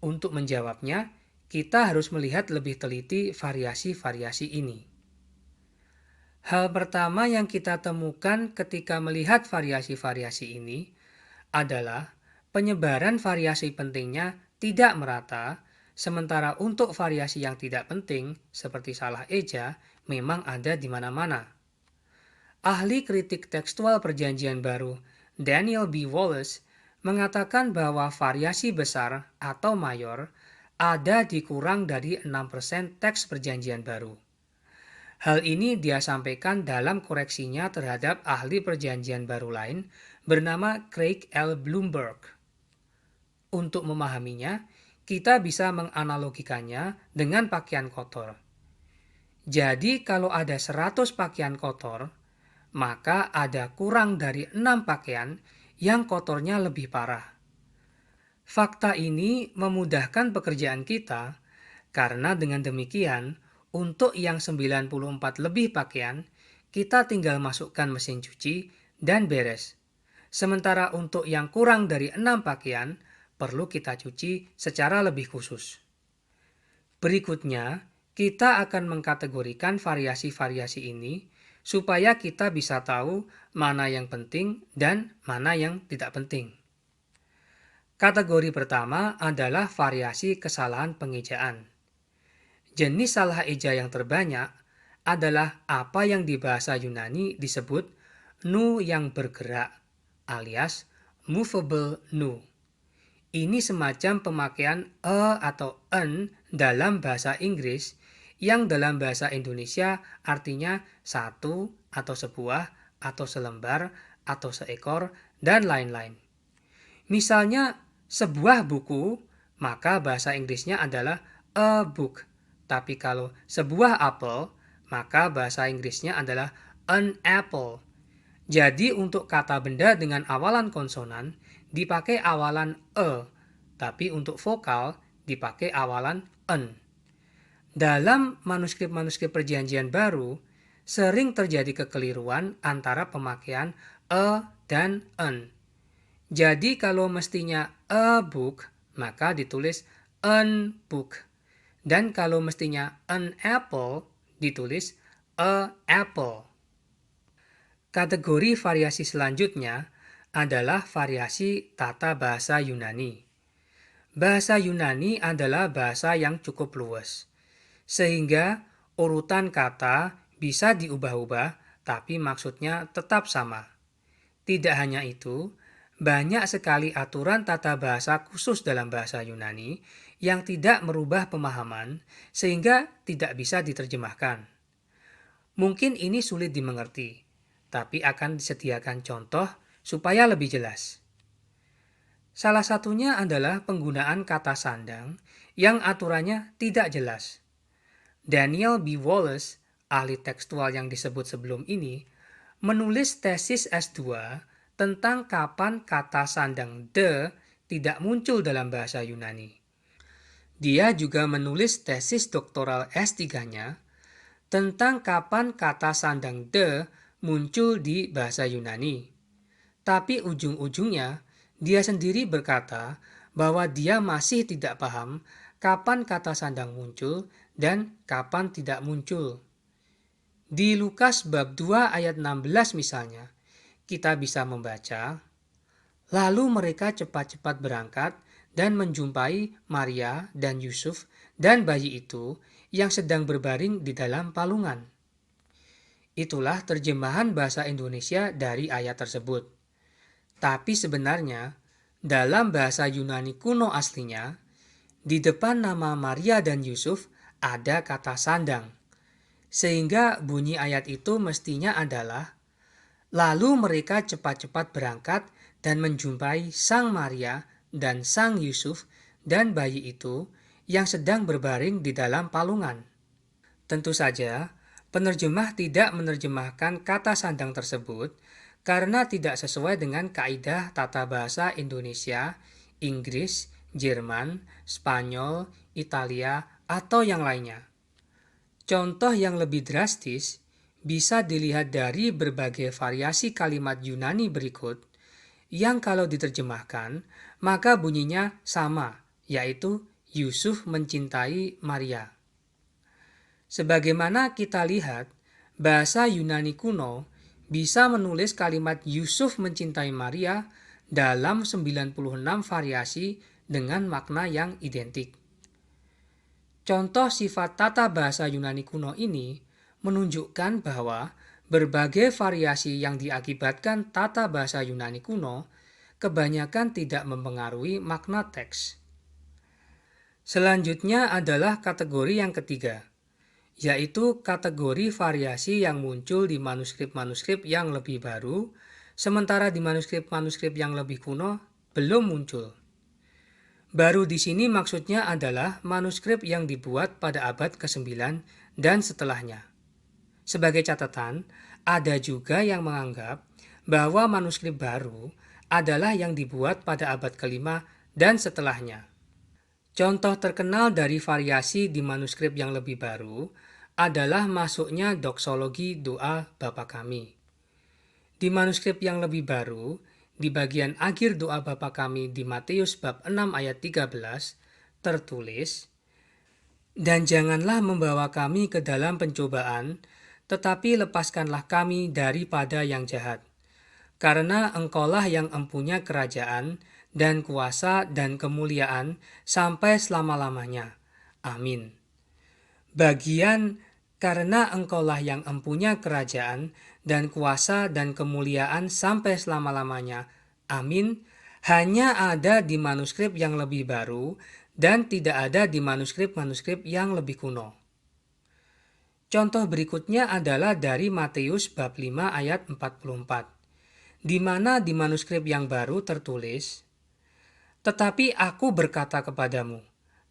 Untuk menjawabnya, kita harus melihat lebih teliti variasi-variasi ini. Hal pertama yang kita temukan ketika melihat variasi-variasi ini adalah penyebaran variasi pentingnya tidak merata, sementara untuk variasi yang tidak penting, seperti salah eja, memang ada di mana-mana. Ahli kritik tekstual Perjanjian Baru, Daniel B. Wallace, mengatakan bahwa variasi besar atau mayor ada di kurang dari 6% teks Perjanjian Baru. Hal ini dia sampaikan dalam koreksinya terhadap ahli Perjanjian Baru lain bernama Craig L. Bloomberg. Untuk memahaminya, kita bisa menganalogikannya dengan pakaian kotor. Jadi kalau ada 100 pakaian kotor, maka ada kurang dari 6 pakaian yang kotornya lebih parah. Fakta ini memudahkan pekerjaan kita karena dengan demikian, untuk yang 94 lebih pakaian, kita tinggal masukkan mesin cuci dan beres. Sementara untuk yang kurang dari 6 pakaian, perlu kita cuci secara lebih khusus. Berikutnya, kita akan mengkategorikan variasi-variasi ini supaya kita bisa tahu mana yang penting dan mana yang tidak penting. Kategori pertama adalah variasi kesalahan pengejaan. Jenis salah eja yang terbanyak adalah apa yang di bahasa Yunani disebut nu yang bergerak, alias movable nu. Ini semacam pemakaian atau en dalam bahasa Inggris yang dalam bahasa Indonesia artinya satu atau sebuah atau selembar atau seekor dan lain-lain. Misalnya sebuah buku, maka bahasa Inggrisnya adalah a book. Tapi kalau sebuah apel, maka bahasa Inggrisnya adalah an apple. Jadi untuk kata benda dengan awalan konsonan dipakai awalan e, tapi untuk vokal dipakai awalan en. Dalam manuskrip-manuskrip Perjanjian Baru, sering terjadi kekeliruan antara pemakaian e dan en. Jadi kalau mestinya a book, maka ditulis an book. Dan kalau mestinya an apple, ditulis a apple. Kategori variasi selanjutnya adalah variasi tata bahasa Yunani. Bahasa Yunani adalah bahasa yang cukup luas, sehingga urutan kata bisa diubah-ubah, tapi maksudnya tetap sama. Tidak hanya itu, banyak sekali aturan tata bahasa khusus dalam bahasa Yunani yang tidak merubah pemahaman sehingga tidak bisa diterjemahkan. Mungkin ini sulit dimengerti, tapi akan disediakan contoh supaya lebih jelas. Salah satunya adalah penggunaan kata sandang yang aturannya tidak jelas. Daniel B. Wallace, ahli tekstual yang disebut sebelum ini, menulis tesis S2 tentang kapan kata sandang de tidak muncul dalam bahasa Yunani. Dia juga menulis tesis doktoral S3-nya tentang kapan kata sandang de muncul di bahasa Yunani. Tapi ujung-ujungnya dia sendiri berkata bahwa dia masih tidak paham kapan kata sandang muncul dan kapan tidak muncul. Di Lukas bab 2 ayat 16 misalnya, kita bisa membaca, lalu mereka cepat-cepat berangkat dan menjumpai Maria dan Yusuf dan bayi itu yang sedang berbaring di dalam palungan. Itulah terjemahan bahasa Indonesia dari ayat tersebut. Tapi sebenarnya, dalam bahasa Yunani kuno aslinya, di depan nama Maria dan Yusuf ada kata sandang. Sehingga bunyi ayat itu mestinya adalah, lalu mereka cepat-cepat berangkat dan menjumpai Sang Maria dan Sang Yusuf dan bayi itu yang sedang berbaring di dalam palungan. Tentu saja, penerjemah tidak menerjemahkan kata sandang tersebut karena tidak sesuai dengan kaidah tata bahasa Indonesia, Inggris, Jerman, Spanyol, Italia, atau yang lainnya. Contoh yang lebih drastis bisa dilihat dari berbagai variasi kalimat Yunani berikut yang kalau diterjemahkan, maka bunyinya sama, yaitu Yusuf mencintai Maria. Sebagaimana kita lihat, bahasa Yunani kuno bisa menulis kalimat Yusuf mencintai Maria dalam 96 variasi dengan makna yang identik. Contoh sifat tata bahasa Yunani kuno ini menunjukkan bahwa berbagai variasi yang diakibatkan tata bahasa Yunani kuno kebanyakan tidak mempengaruhi makna teks. Selanjutnya adalah kategori yang ketiga, yaitu kategori variasi yang muncul di manuskrip-manuskrip yang lebih baru, sementara di manuskrip-manuskrip yang lebih kuno belum muncul. Baru di sini maksudnya adalah manuskrip yang dibuat pada abad ke-9 dan setelahnya. Sebagai catatan, ada juga yang menganggap bahwa manuskrip baru adalah yang dibuat pada abad ke-5 dan setelahnya. Contoh terkenal dari variasi di manuskrip yang lebih baru adalah masuknya doksologi doa Bapa Kami. Di manuskrip yang lebih baru, di bagian akhir doa Bapa Kami di Matius bab 6 ayat 13, tertulis, "Dan janganlah membawa kami ke dalam pencobaan, tetapi lepaskanlah kami daripada yang jahat. Karena Engkaulah yang empunya kerajaan, dan kuasa dan kemuliaan sampai selama-lamanya. Amin." Bagian "karena Engkaulah yang empunya kerajaan dan kuasa dan kemuliaan sampai selama-lamanya. Amin" hanya ada di manuskrip yang lebih baru dan tidak ada di manuskrip-manuskrip yang lebih kuno. Contoh berikutnya adalah dari Matius bab 5 ayat 44, di mana di manuskrip yang baru tertulis, "Tetapi aku berkata kepadamu,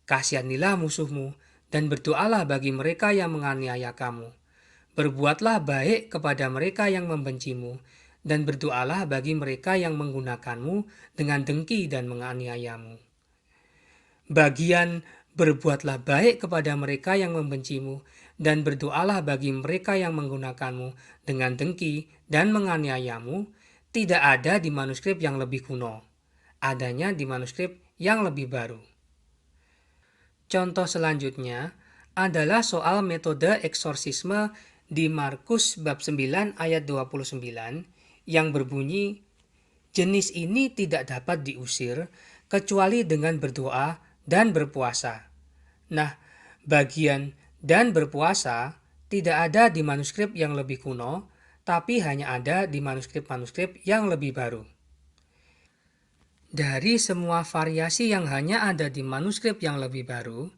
kasihanilah musuhmu, dan berdoalah bagi mereka yang menganiaya kamu. Berbuatlah baik kepada mereka yang membencimu, dan berdoalah bagi mereka yang menggunakanmu dengan dengki dan menganiayamu." Bagian "berbuatlah baik kepada mereka yang membencimu, dan berdoalah bagi mereka yang menggunakanmu dengan dengki dan menganiayamu" tidak ada di manuskrip yang lebih kuno. Adanya di manuskrip yang lebih baru. Contoh selanjutnya adalah soal metode eksorsisme di Markus bab 9 ayat 29 yang berbunyi, "Jenis ini tidak dapat diusir kecuali dengan berdoa dan berpuasa." Nah, bagian "dan berpuasa" tidak ada di manuskrip yang lebih kuno, tapi hanya ada di manuskrip-manuskrip yang lebih baru. Dari semua variasi yang hanya ada di manuskrip yang lebih baru,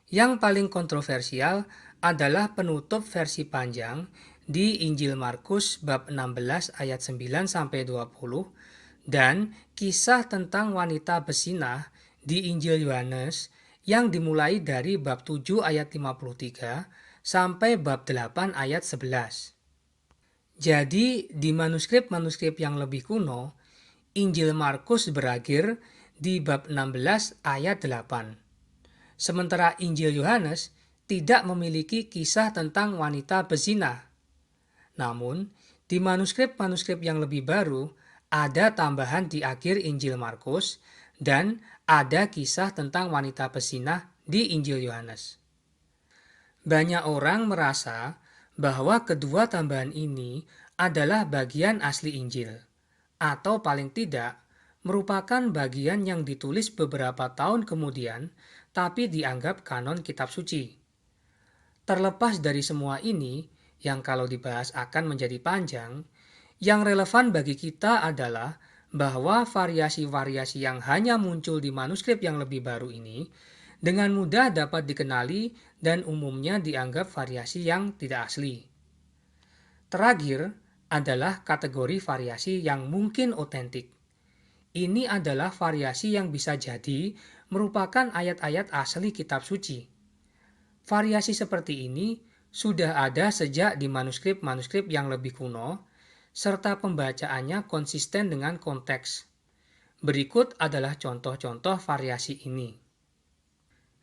yang paling kontroversial adalah penutup versi panjang di Injil Markus bab 16 ayat 9-20 dan kisah tentang wanita bersinah di Injil Yohanes yang dimulai dari bab 7 ayat 53 sampai bab 8 ayat 11. Jadi di manuskrip-manuskrip yang lebih kuno, Injil Markus berakhir di bab 16 ayat 8. Sementara Injil Yohanes tidak memiliki kisah tentang wanita berzina. Namun, di manuskrip-manuskrip yang lebih baru, ada tambahan di akhir Injil Markus dan ada kisah tentang wanita berzina di Injil Yohanes. Banyak orang merasa bahwa kedua tambahan ini adalah bagian asli Injil, atau paling tidak merupakan bagian yang ditulis beberapa tahun kemudian tapi dianggap kanon kitab suci. Terlepas dari semua ini, yang kalau dibahas akan menjadi panjang, yang relevan bagi kita adalah bahwa variasi-variasi yang hanya muncul di manuskrip yang lebih baru ini dengan mudah dapat dikenali dan umumnya dianggap variasi yang tidak asli. Terakhir adalah kategori variasi yang mungkin otentik. Ini adalah variasi yang bisa jadi merupakan ayat-ayat asli kitab suci. Variasi seperti ini sudah ada sejak di manuskrip-manuskrip yang lebih kuno, serta pembacaannya konsisten dengan konteks. Berikut adalah contoh-contoh variasi ini.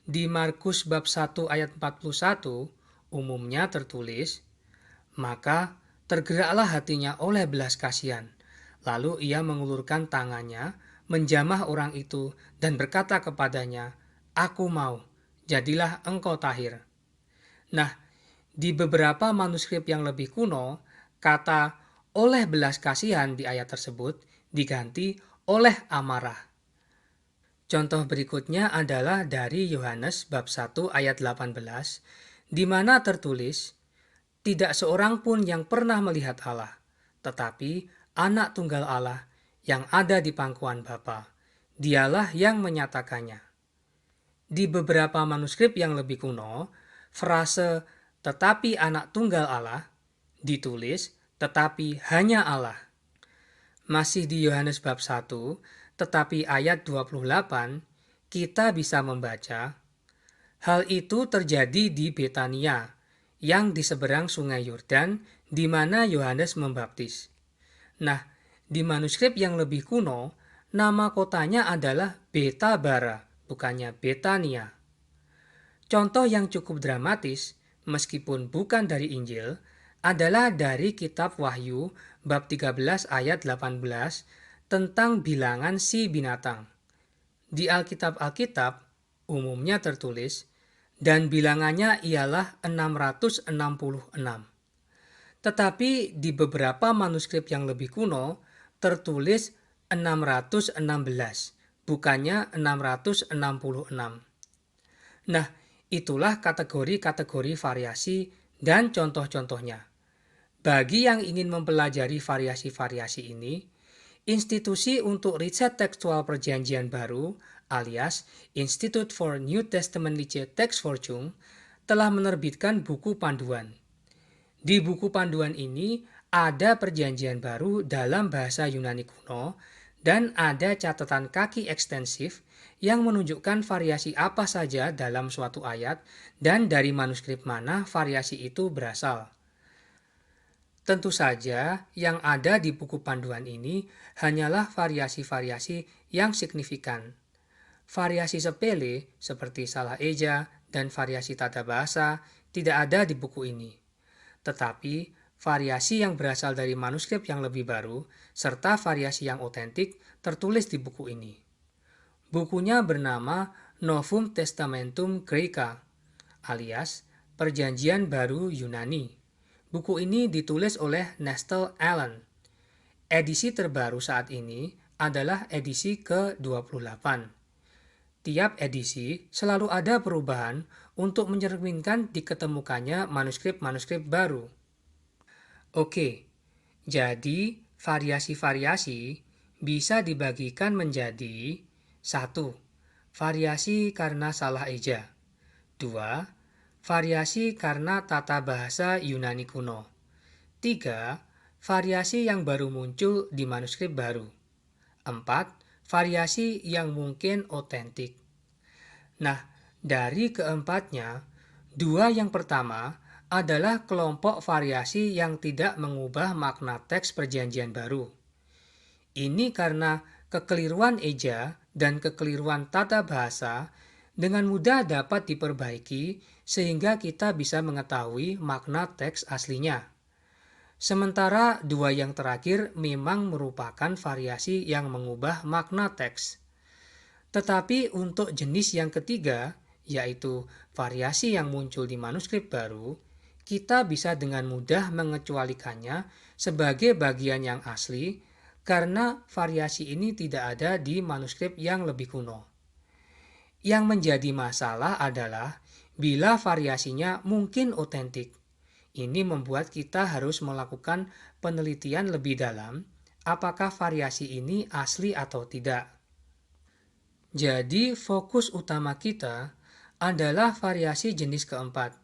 Di Markus bab 1 ayat 41, umumnya tertulis, "Maka tergeraklah hatinya oleh belas kasihan, Lalu ia mengulurkan tangannya, menjamah orang itu, dan berkata kepadanya, "Aku mau, jadilah engkau tahir." Nah, di beberapa manuskrip yang lebih kuno, kata "oleh belas kasihan" di ayat tersebut diganti oleh amarah. Contoh berikutnya adalah dari Yohanes bab 1 ayat 18, di mana tertulis, "Tidak seorang pun yang pernah melihat Allah, tetapi Anak Tunggal Allah yang ada di pangkuan Bapa, Dialah yang menyatakannya." Di beberapa manuskrip yang lebih kuno, frase "tetapi Anak Tunggal Allah" ditulis "tetapi hanya Allah." Masih di Yohanes bab 1, tetapi ayat 28, kita bisa membaca, "Hal itu terjadi di Betania, yang di seberang sungai Yordan, di mana Yohanes membaptis." Nah, di manuskrip yang lebih kuno, nama kotanya adalah Betabara, bukannya Betania. Contoh yang cukup dramatis, meskipun bukan dari Injil, adalah dari kitab Wahyu bab 13 ayat 18 tentang bilangan si binatang. Di Alkitab-Alkitab umumnya tertulis, dan bilangannya ialah 666. Tetapi di beberapa manuskrip yang lebih kuno tertulis 616, bukannya 666. Nah, itulah kategori-kategori variasi dan contoh-contohnya. Bagi yang ingin mempelajari variasi-variasi ini, Institusi untuk Riset Tekstual Perjanjian Baru alias Institute for New Testamentliche Textforschung telah menerbitkan buku panduan. Di buku panduan ini ada perjanjian baru dalam bahasa Yunani kuno dan ada catatan kaki ekstensif yang menunjukkan variasi apa saja dalam suatu ayat dan dari manuskrip mana variasi itu berasal. Tentu saja, yang ada di buku panduan ini hanyalah variasi-variasi yang signifikan. Variasi sepele seperti salah eja dan variasi tata bahasa tidak ada di buku ini. Tetapi, variasi yang berasal dari manuskrip yang lebih baru serta variasi yang otentik tertulis di buku ini. Bukunya bernama Novum Testamentum Graeca, alias Perjanjian Baru Yunani. Buku ini ditulis oleh Nestle Aland. Edisi terbaru saat ini adalah edisi ke-28. Tiap edisi selalu ada perubahan untuk mencerminkan diketemukannya manuskrip-manuskrip baru. Oke, jadi variasi-variasi bisa dibagikan menjadi 1. Variasi karena salah eja. 2. Variasi karena tata bahasa Yunani kuno. 3. Variasi yang baru muncul di manuskrip baru. 4. Variasi yang mungkin otentik. Nah, dari keempatnya, 2 yang pertama adalah kelompok variasi yang tidak mengubah makna teks perjanjian baru. Ini karena kekeliruan eja dan kekeliruan tata bahasa dengan mudah dapat diperbaiki sehingga kita bisa mengetahui makna teks aslinya. Sementara 2 yang terakhir memang merupakan variasi yang mengubah makna teks. Tetapi untuk jenis yang ketiga, yaitu variasi yang muncul di manuskrip baru, kita bisa dengan mudah mengecualikannya sebagai bagian yang asli karena variasi ini tidak ada di manuskrip yang lebih kuno. Yang menjadi masalah adalah bila variasinya mungkin otentik. Ini membuat kita harus melakukan penelitian lebih dalam apakah variasi ini asli atau tidak. Jadi fokus utama kita adalah variasi jenis keempat,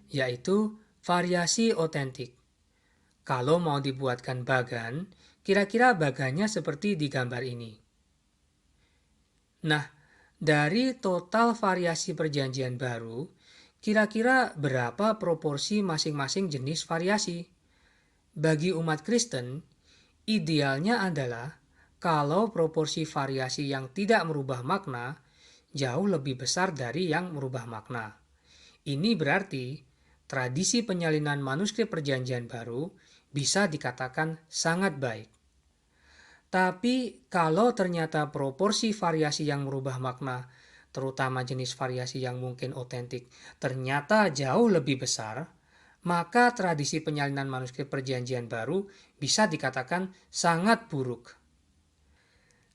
yaitu variasi otentik. Kalau mau dibuatkan bagan, kira-kira bagannya seperti di gambar ini. Nah, dari total variasi perjanjian baru, kira-kira berapa proporsi masing-masing jenis variasi? Bagi umat Kristen, idealnya adalah kalau proporsi variasi yang tidak merubah makna jauh lebih besar dari yang merubah makna. Ini berarti tradisi penyalinan manuskrip perjanjian baru bisa dikatakan sangat baik. Tapi kalau ternyata proporsi variasi yang merubah makna, terutama jenis variasi yang mungkin otentik, ternyata jauh lebih besar, maka tradisi penyalinan manuskrip Perjanjian Baru bisa dikatakan sangat buruk.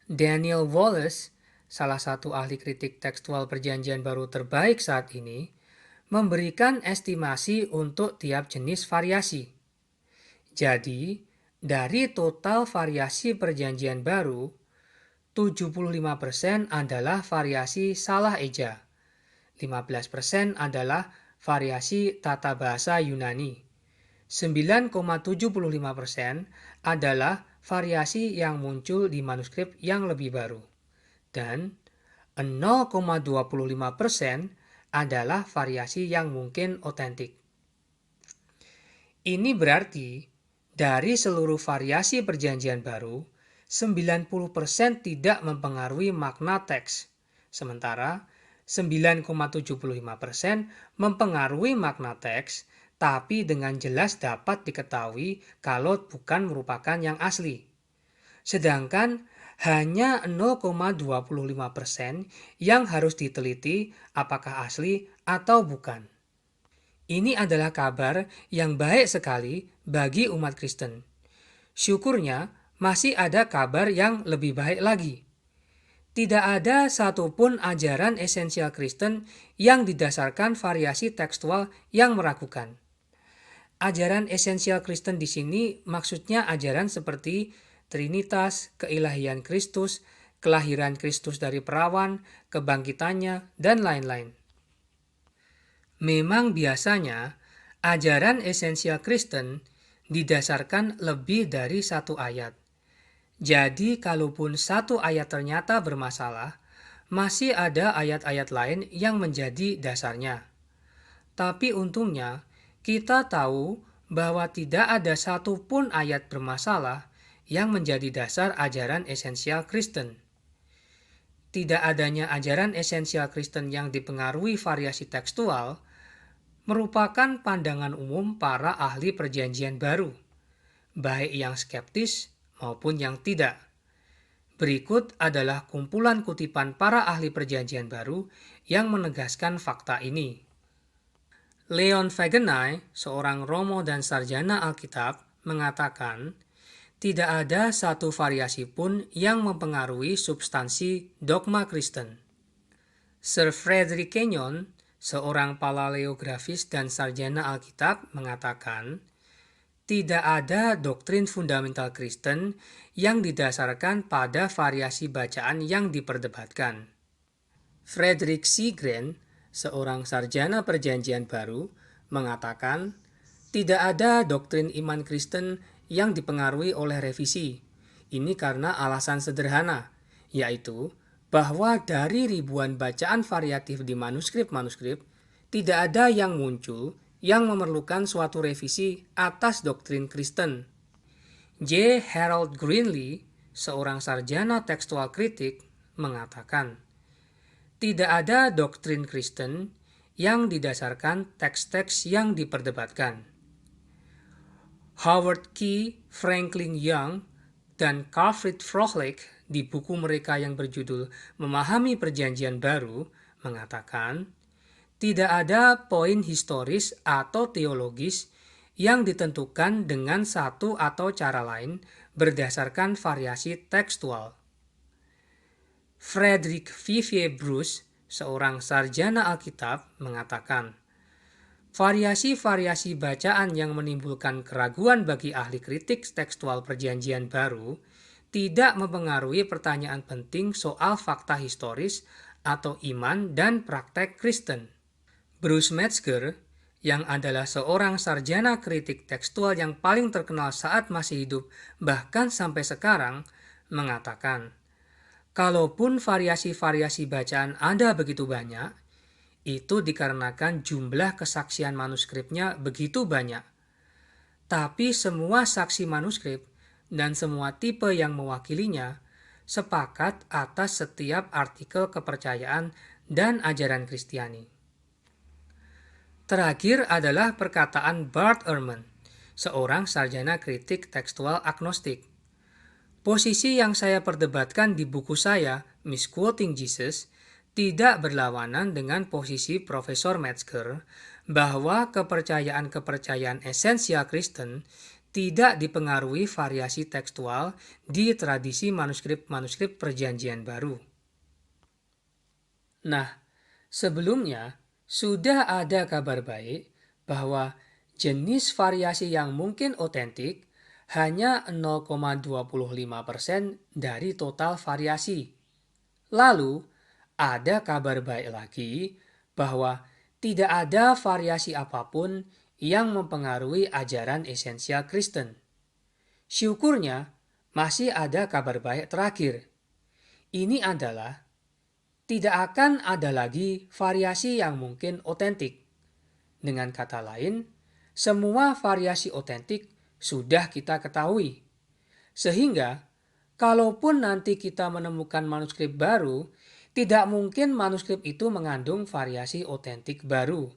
Daniel Wallace, salah satu ahli kritik tekstual Perjanjian Baru terbaik saat ini, memberikan estimasi untuk tiap jenis variasi. Jadi, dari total variasi Perjanjian Baru, 75% adalah variasi salah eja, 15% adalah variasi tata bahasa Yunani, 9,75% adalah variasi yang muncul di manuskrip yang lebih baru, dan 0,25% adalah variasi yang mungkin otentik. Ini berarti dari seluruh variasi Perjanjian Baru, 90% tidak mempengaruhi makna teks, sementara 9,75% mempengaruhi makna teks, tapi dengan jelas dapat diketahui kalau bukan merupakan yang asli. Sedangkan hanya 0,25% yang harus diteliti apakah asli atau bukan. Ini adalah kabar yang baik sekali bagi umat Kristen. Syukurnya, masih ada kabar yang lebih baik lagi. Tidak ada satupun ajaran esensial Kristen yang didasarkan variasi tekstual yang meragukan. Ajaran esensial Kristen di sini maksudnya ajaran seperti Trinitas, keilahian Kristus, kelahiran Kristus dari perawan, kebangkitannya, dan lain-lain. Memang biasanya, ajaran esensial Kristen didasarkan lebih dari satu ayat. Jadi, kalaupun satu ayat ternyata bermasalah, masih ada ayat-ayat lain yang menjadi dasarnya. Tapi untungnya, kita tahu bahwa tidak ada satupun ayat bermasalah yang menjadi dasar ajaran esensial Kristen. Tidak adanya ajaran esensial Kristen yang dipengaruhi variasi tekstual merupakan pandangan umum para ahli Perjanjian Baru, baik yang skeptis maupun yang tidak. Berikut adalah kumpulan kutipan para ahli Perjanjian Baru yang menegaskan fakta ini. Leon Wagenaar, seorang romo dan sarjana Alkitab, mengatakan, tidak ada satu variasi pun yang mempengaruhi substansi dogma Kristen. Sir Frederick Kenyon, seorang paleografis dan sarjana Alkitab, mengatakan, tidak ada doktrin fundamental Kristen yang didasarkan pada variasi bacaan yang diperdebatkan. Frederick Sigren, seorang sarjana Perjanjian Baru, mengatakan, tidak ada doktrin iman Kristen yang dipengaruhi oleh revisi. Ini karena alasan sederhana, yaitu bahwa dari ribuan bacaan variatif di manuskrip-manuskrip, tidak ada yang muncul yang memerlukan suatu revisi atas doktrin Kristen. J. Harold Greenlee, seorang sarjana tekstual kritik, mengatakan, tidak ada doktrin Kristen yang didasarkan teks-teks yang diperdebatkan. Howard Key, Franklin Young, dan Carlfried Frohlich di buku mereka yang berjudul Memahami Perjanjian Baru mengatakan, tidak ada poin historis atau teologis yang ditentukan dengan satu atau cara lain berdasarkan variasi tekstual. Frederick Vivier Bruce, seorang sarjana Alkitab, mengatakan, variasi-variasi bacaan yang menimbulkan keraguan bagi ahli kritik tekstual Perjanjian Baru tidak mempengaruhi pertanyaan penting soal fakta historis atau iman dan praktek Kristen. Bruce Metzger, yang adalah seorang sarjana kritik tekstual yang paling terkenal saat masih hidup bahkan sampai sekarang, mengatakan, kalaupun variasi-variasi bacaan ada begitu banyak, itu dikarenakan jumlah kesaksian manuskripnya begitu banyak. Tapi semua saksi manuskrip dan semua tipe yang mewakilinya sepakat atas setiap artikel kepercayaan dan ajaran Kristiani. Terakhir adalah perkataan Bart Ehrman, seorang sarjana kritik tekstual agnostik. Posisi yang saya perdebatkan di buku saya, Misquoting Jesus, tidak berlawanan dengan posisi Profesor Metzger bahwa kepercayaan-kepercayaan esensial Kristen tidak dipengaruhi variasi tekstual di tradisi manuskrip-manuskrip Perjanjian Baru. Nah, sebelumnya sudah ada kabar baik bahwa jenis variasi yang mungkin otentik hanya 0,25% dari total variasi. Lalu, ada kabar baik lagi bahwa tidak ada variasi apapun yang mempengaruhi ajaran esensial Kristen. Syukurnya, masih ada kabar baik terakhir. Ini adalah tidak akan ada lagi variasi yang mungkin otentik. Dengan kata lain, semua variasi otentik sudah kita ketahui. Sehingga, kalaupun nanti kita menemukan manuskrip baru, tidak mungkin manuskrip itu mengandung variasi otentik baru.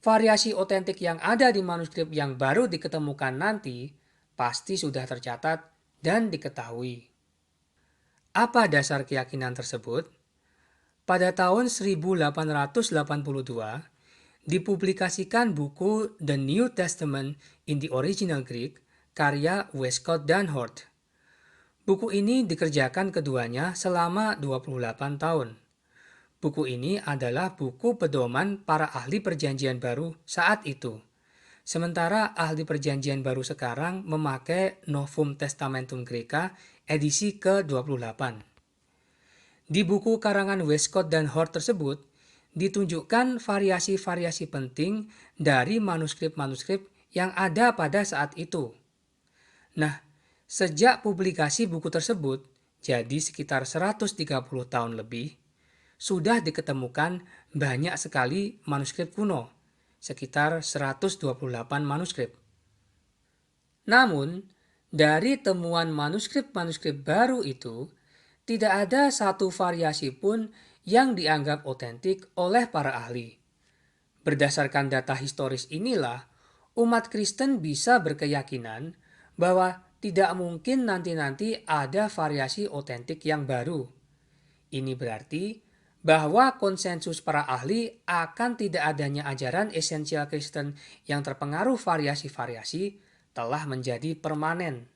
Variasi otentik yang ada di manuskrip yang baru diketemukan nanti pasti sudah tercatat dan diketahui. Apa dasar keyakinan tersebut? Pada tahun 1882, dipublikasikan buku The New Testament in the Original Greek, karya Westcott dan Hort. Buku ini dikerjakan keduanya selama 28 tahun. Buku ini adalah buku pedoman para ahli Perjanjian Baru saat itu. Sementara ahli Perjanjian Baru sekarang memakai Novum Testamentum Graeca edisi ke-28. Di buku karangan Westcott dan Hort tersebut, ditunjukkan variasi-variasi penting dari manuskrip-manuskrip yang ada pada saat itu. Nah, sejak publikasi buku tersebut, jadi sekitar 130 tahun lebih, sudah diketemukan banyak sekali manuskrip kuno, sekitar 128 manuskrip. Namun, dari temuan manuskrip-manuskrip baru itu, tidak ada satu variasi pun yang dianggap otentik oleh para ahli. Berdasarkan data historis inilah, umat Kristen bisa berkeyakinan bahwa tidak mungkin nanti-nanti ada variasi otentik yang baru. Ini berarti bahwa konsensus para ahli akan tidak adanya ajaran esensial Kristen yang terpengaruh variasi-variasi telah menjadi permanen.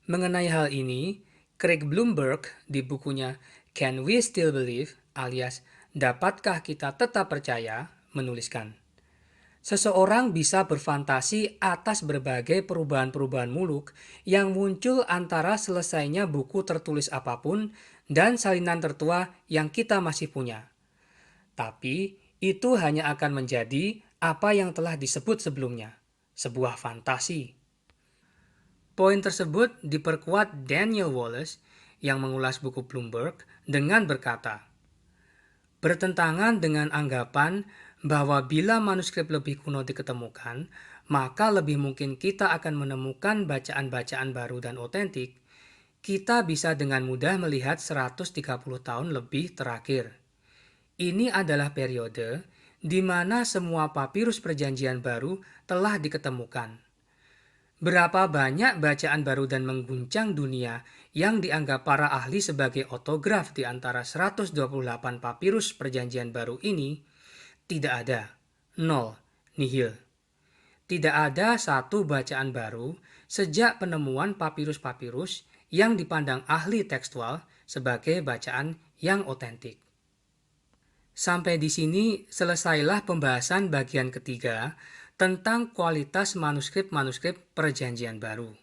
Mengenai hal ini, Craig Blomberg di bukunya Can We Still Believe alias Dapatkah Kita Tetap Percaya menuliskan, seseorang bisa berfantasi atas berbagai perubahan-perubahan muluk yang muncul antara selesainya buku tertulis apapun dan salinan tertua yang kita masih punya. Tapi itu hanya akan menjadi apa yang telah disebut sebelumnya, sebuah fantasi. Poin tersebut diperkuat Daniel Wallace yang mengulas buku Blomberg dengan berkata, bertentangan dengan anggapan bahwa bila manuskrip lebih kuno diketemukan, maka lebih mungkin kita akan menemukan bacaan-bacaan baru dan otentik, kita bisa dengan mudah melihat 130 tahun lebih terakhir. Ini adalah periode di mana semua papirus perjanjian baru telah diketemukan. Berapa banyak bacaan baru dan mengguncang dunia yang dianggap para ahli sebagai otograf di antara 128 papirus perjanjian baru ini? Tidak ada. Nol. Nihil. Tidak ada satu bacaan baru sejak penemuan papirus-papirus yang dipandang ahli tekstual sebagai bacaan yang otentik. Sampai di sini selesailah pembahasan bagian ketiga tentang kualitas manuskrip-manuskrip Perjanjian Baru.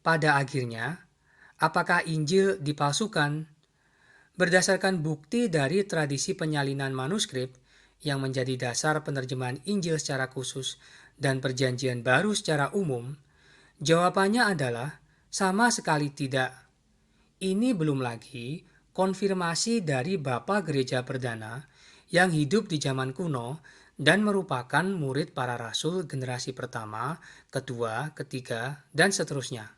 Pada akhirnya, apakah Injil dipalsukan? Berdasarkan bukti dari tradisi penyalinan manuskrip yang menjadi dasar penerjemahan Injil secara khusus dan Perjanjian Baru secara umum, jawabannya adalah sama sekali tidak. Ini belum lagi konfirmasi dari Bapa Gereja Perdana yang hidup di zaman kuno dan merupakan murid para rasul generasi pertama, kedua, ketiga, dan seterusnya.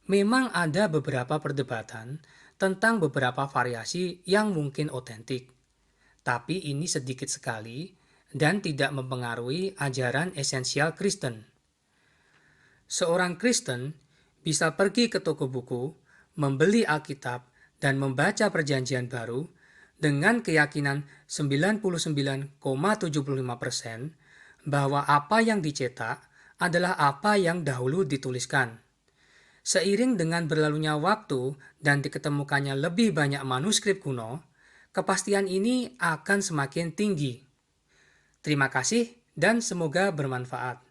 Memang ada beberapa perdebatan tentang beberapa variasi yang mungkin otentik, tapi ini sedikit sekali dan tidak mempengaruhi ajaran esensial Kristen. Seorang Kristen bisa pergi ke toko buku, membeli Alkitab, dan membaca Perjanjian Baru dengan keyakinan 99,75% bahwa apa yang dicetak adalah apa yang dahulu dituliskan. Seiring dengan berlalunya waktu dan diketemukannya lebih banyak manuskrip kuno, kepastian ini akan semakin tinggi. Terima kasih dan semoga bermanfaat.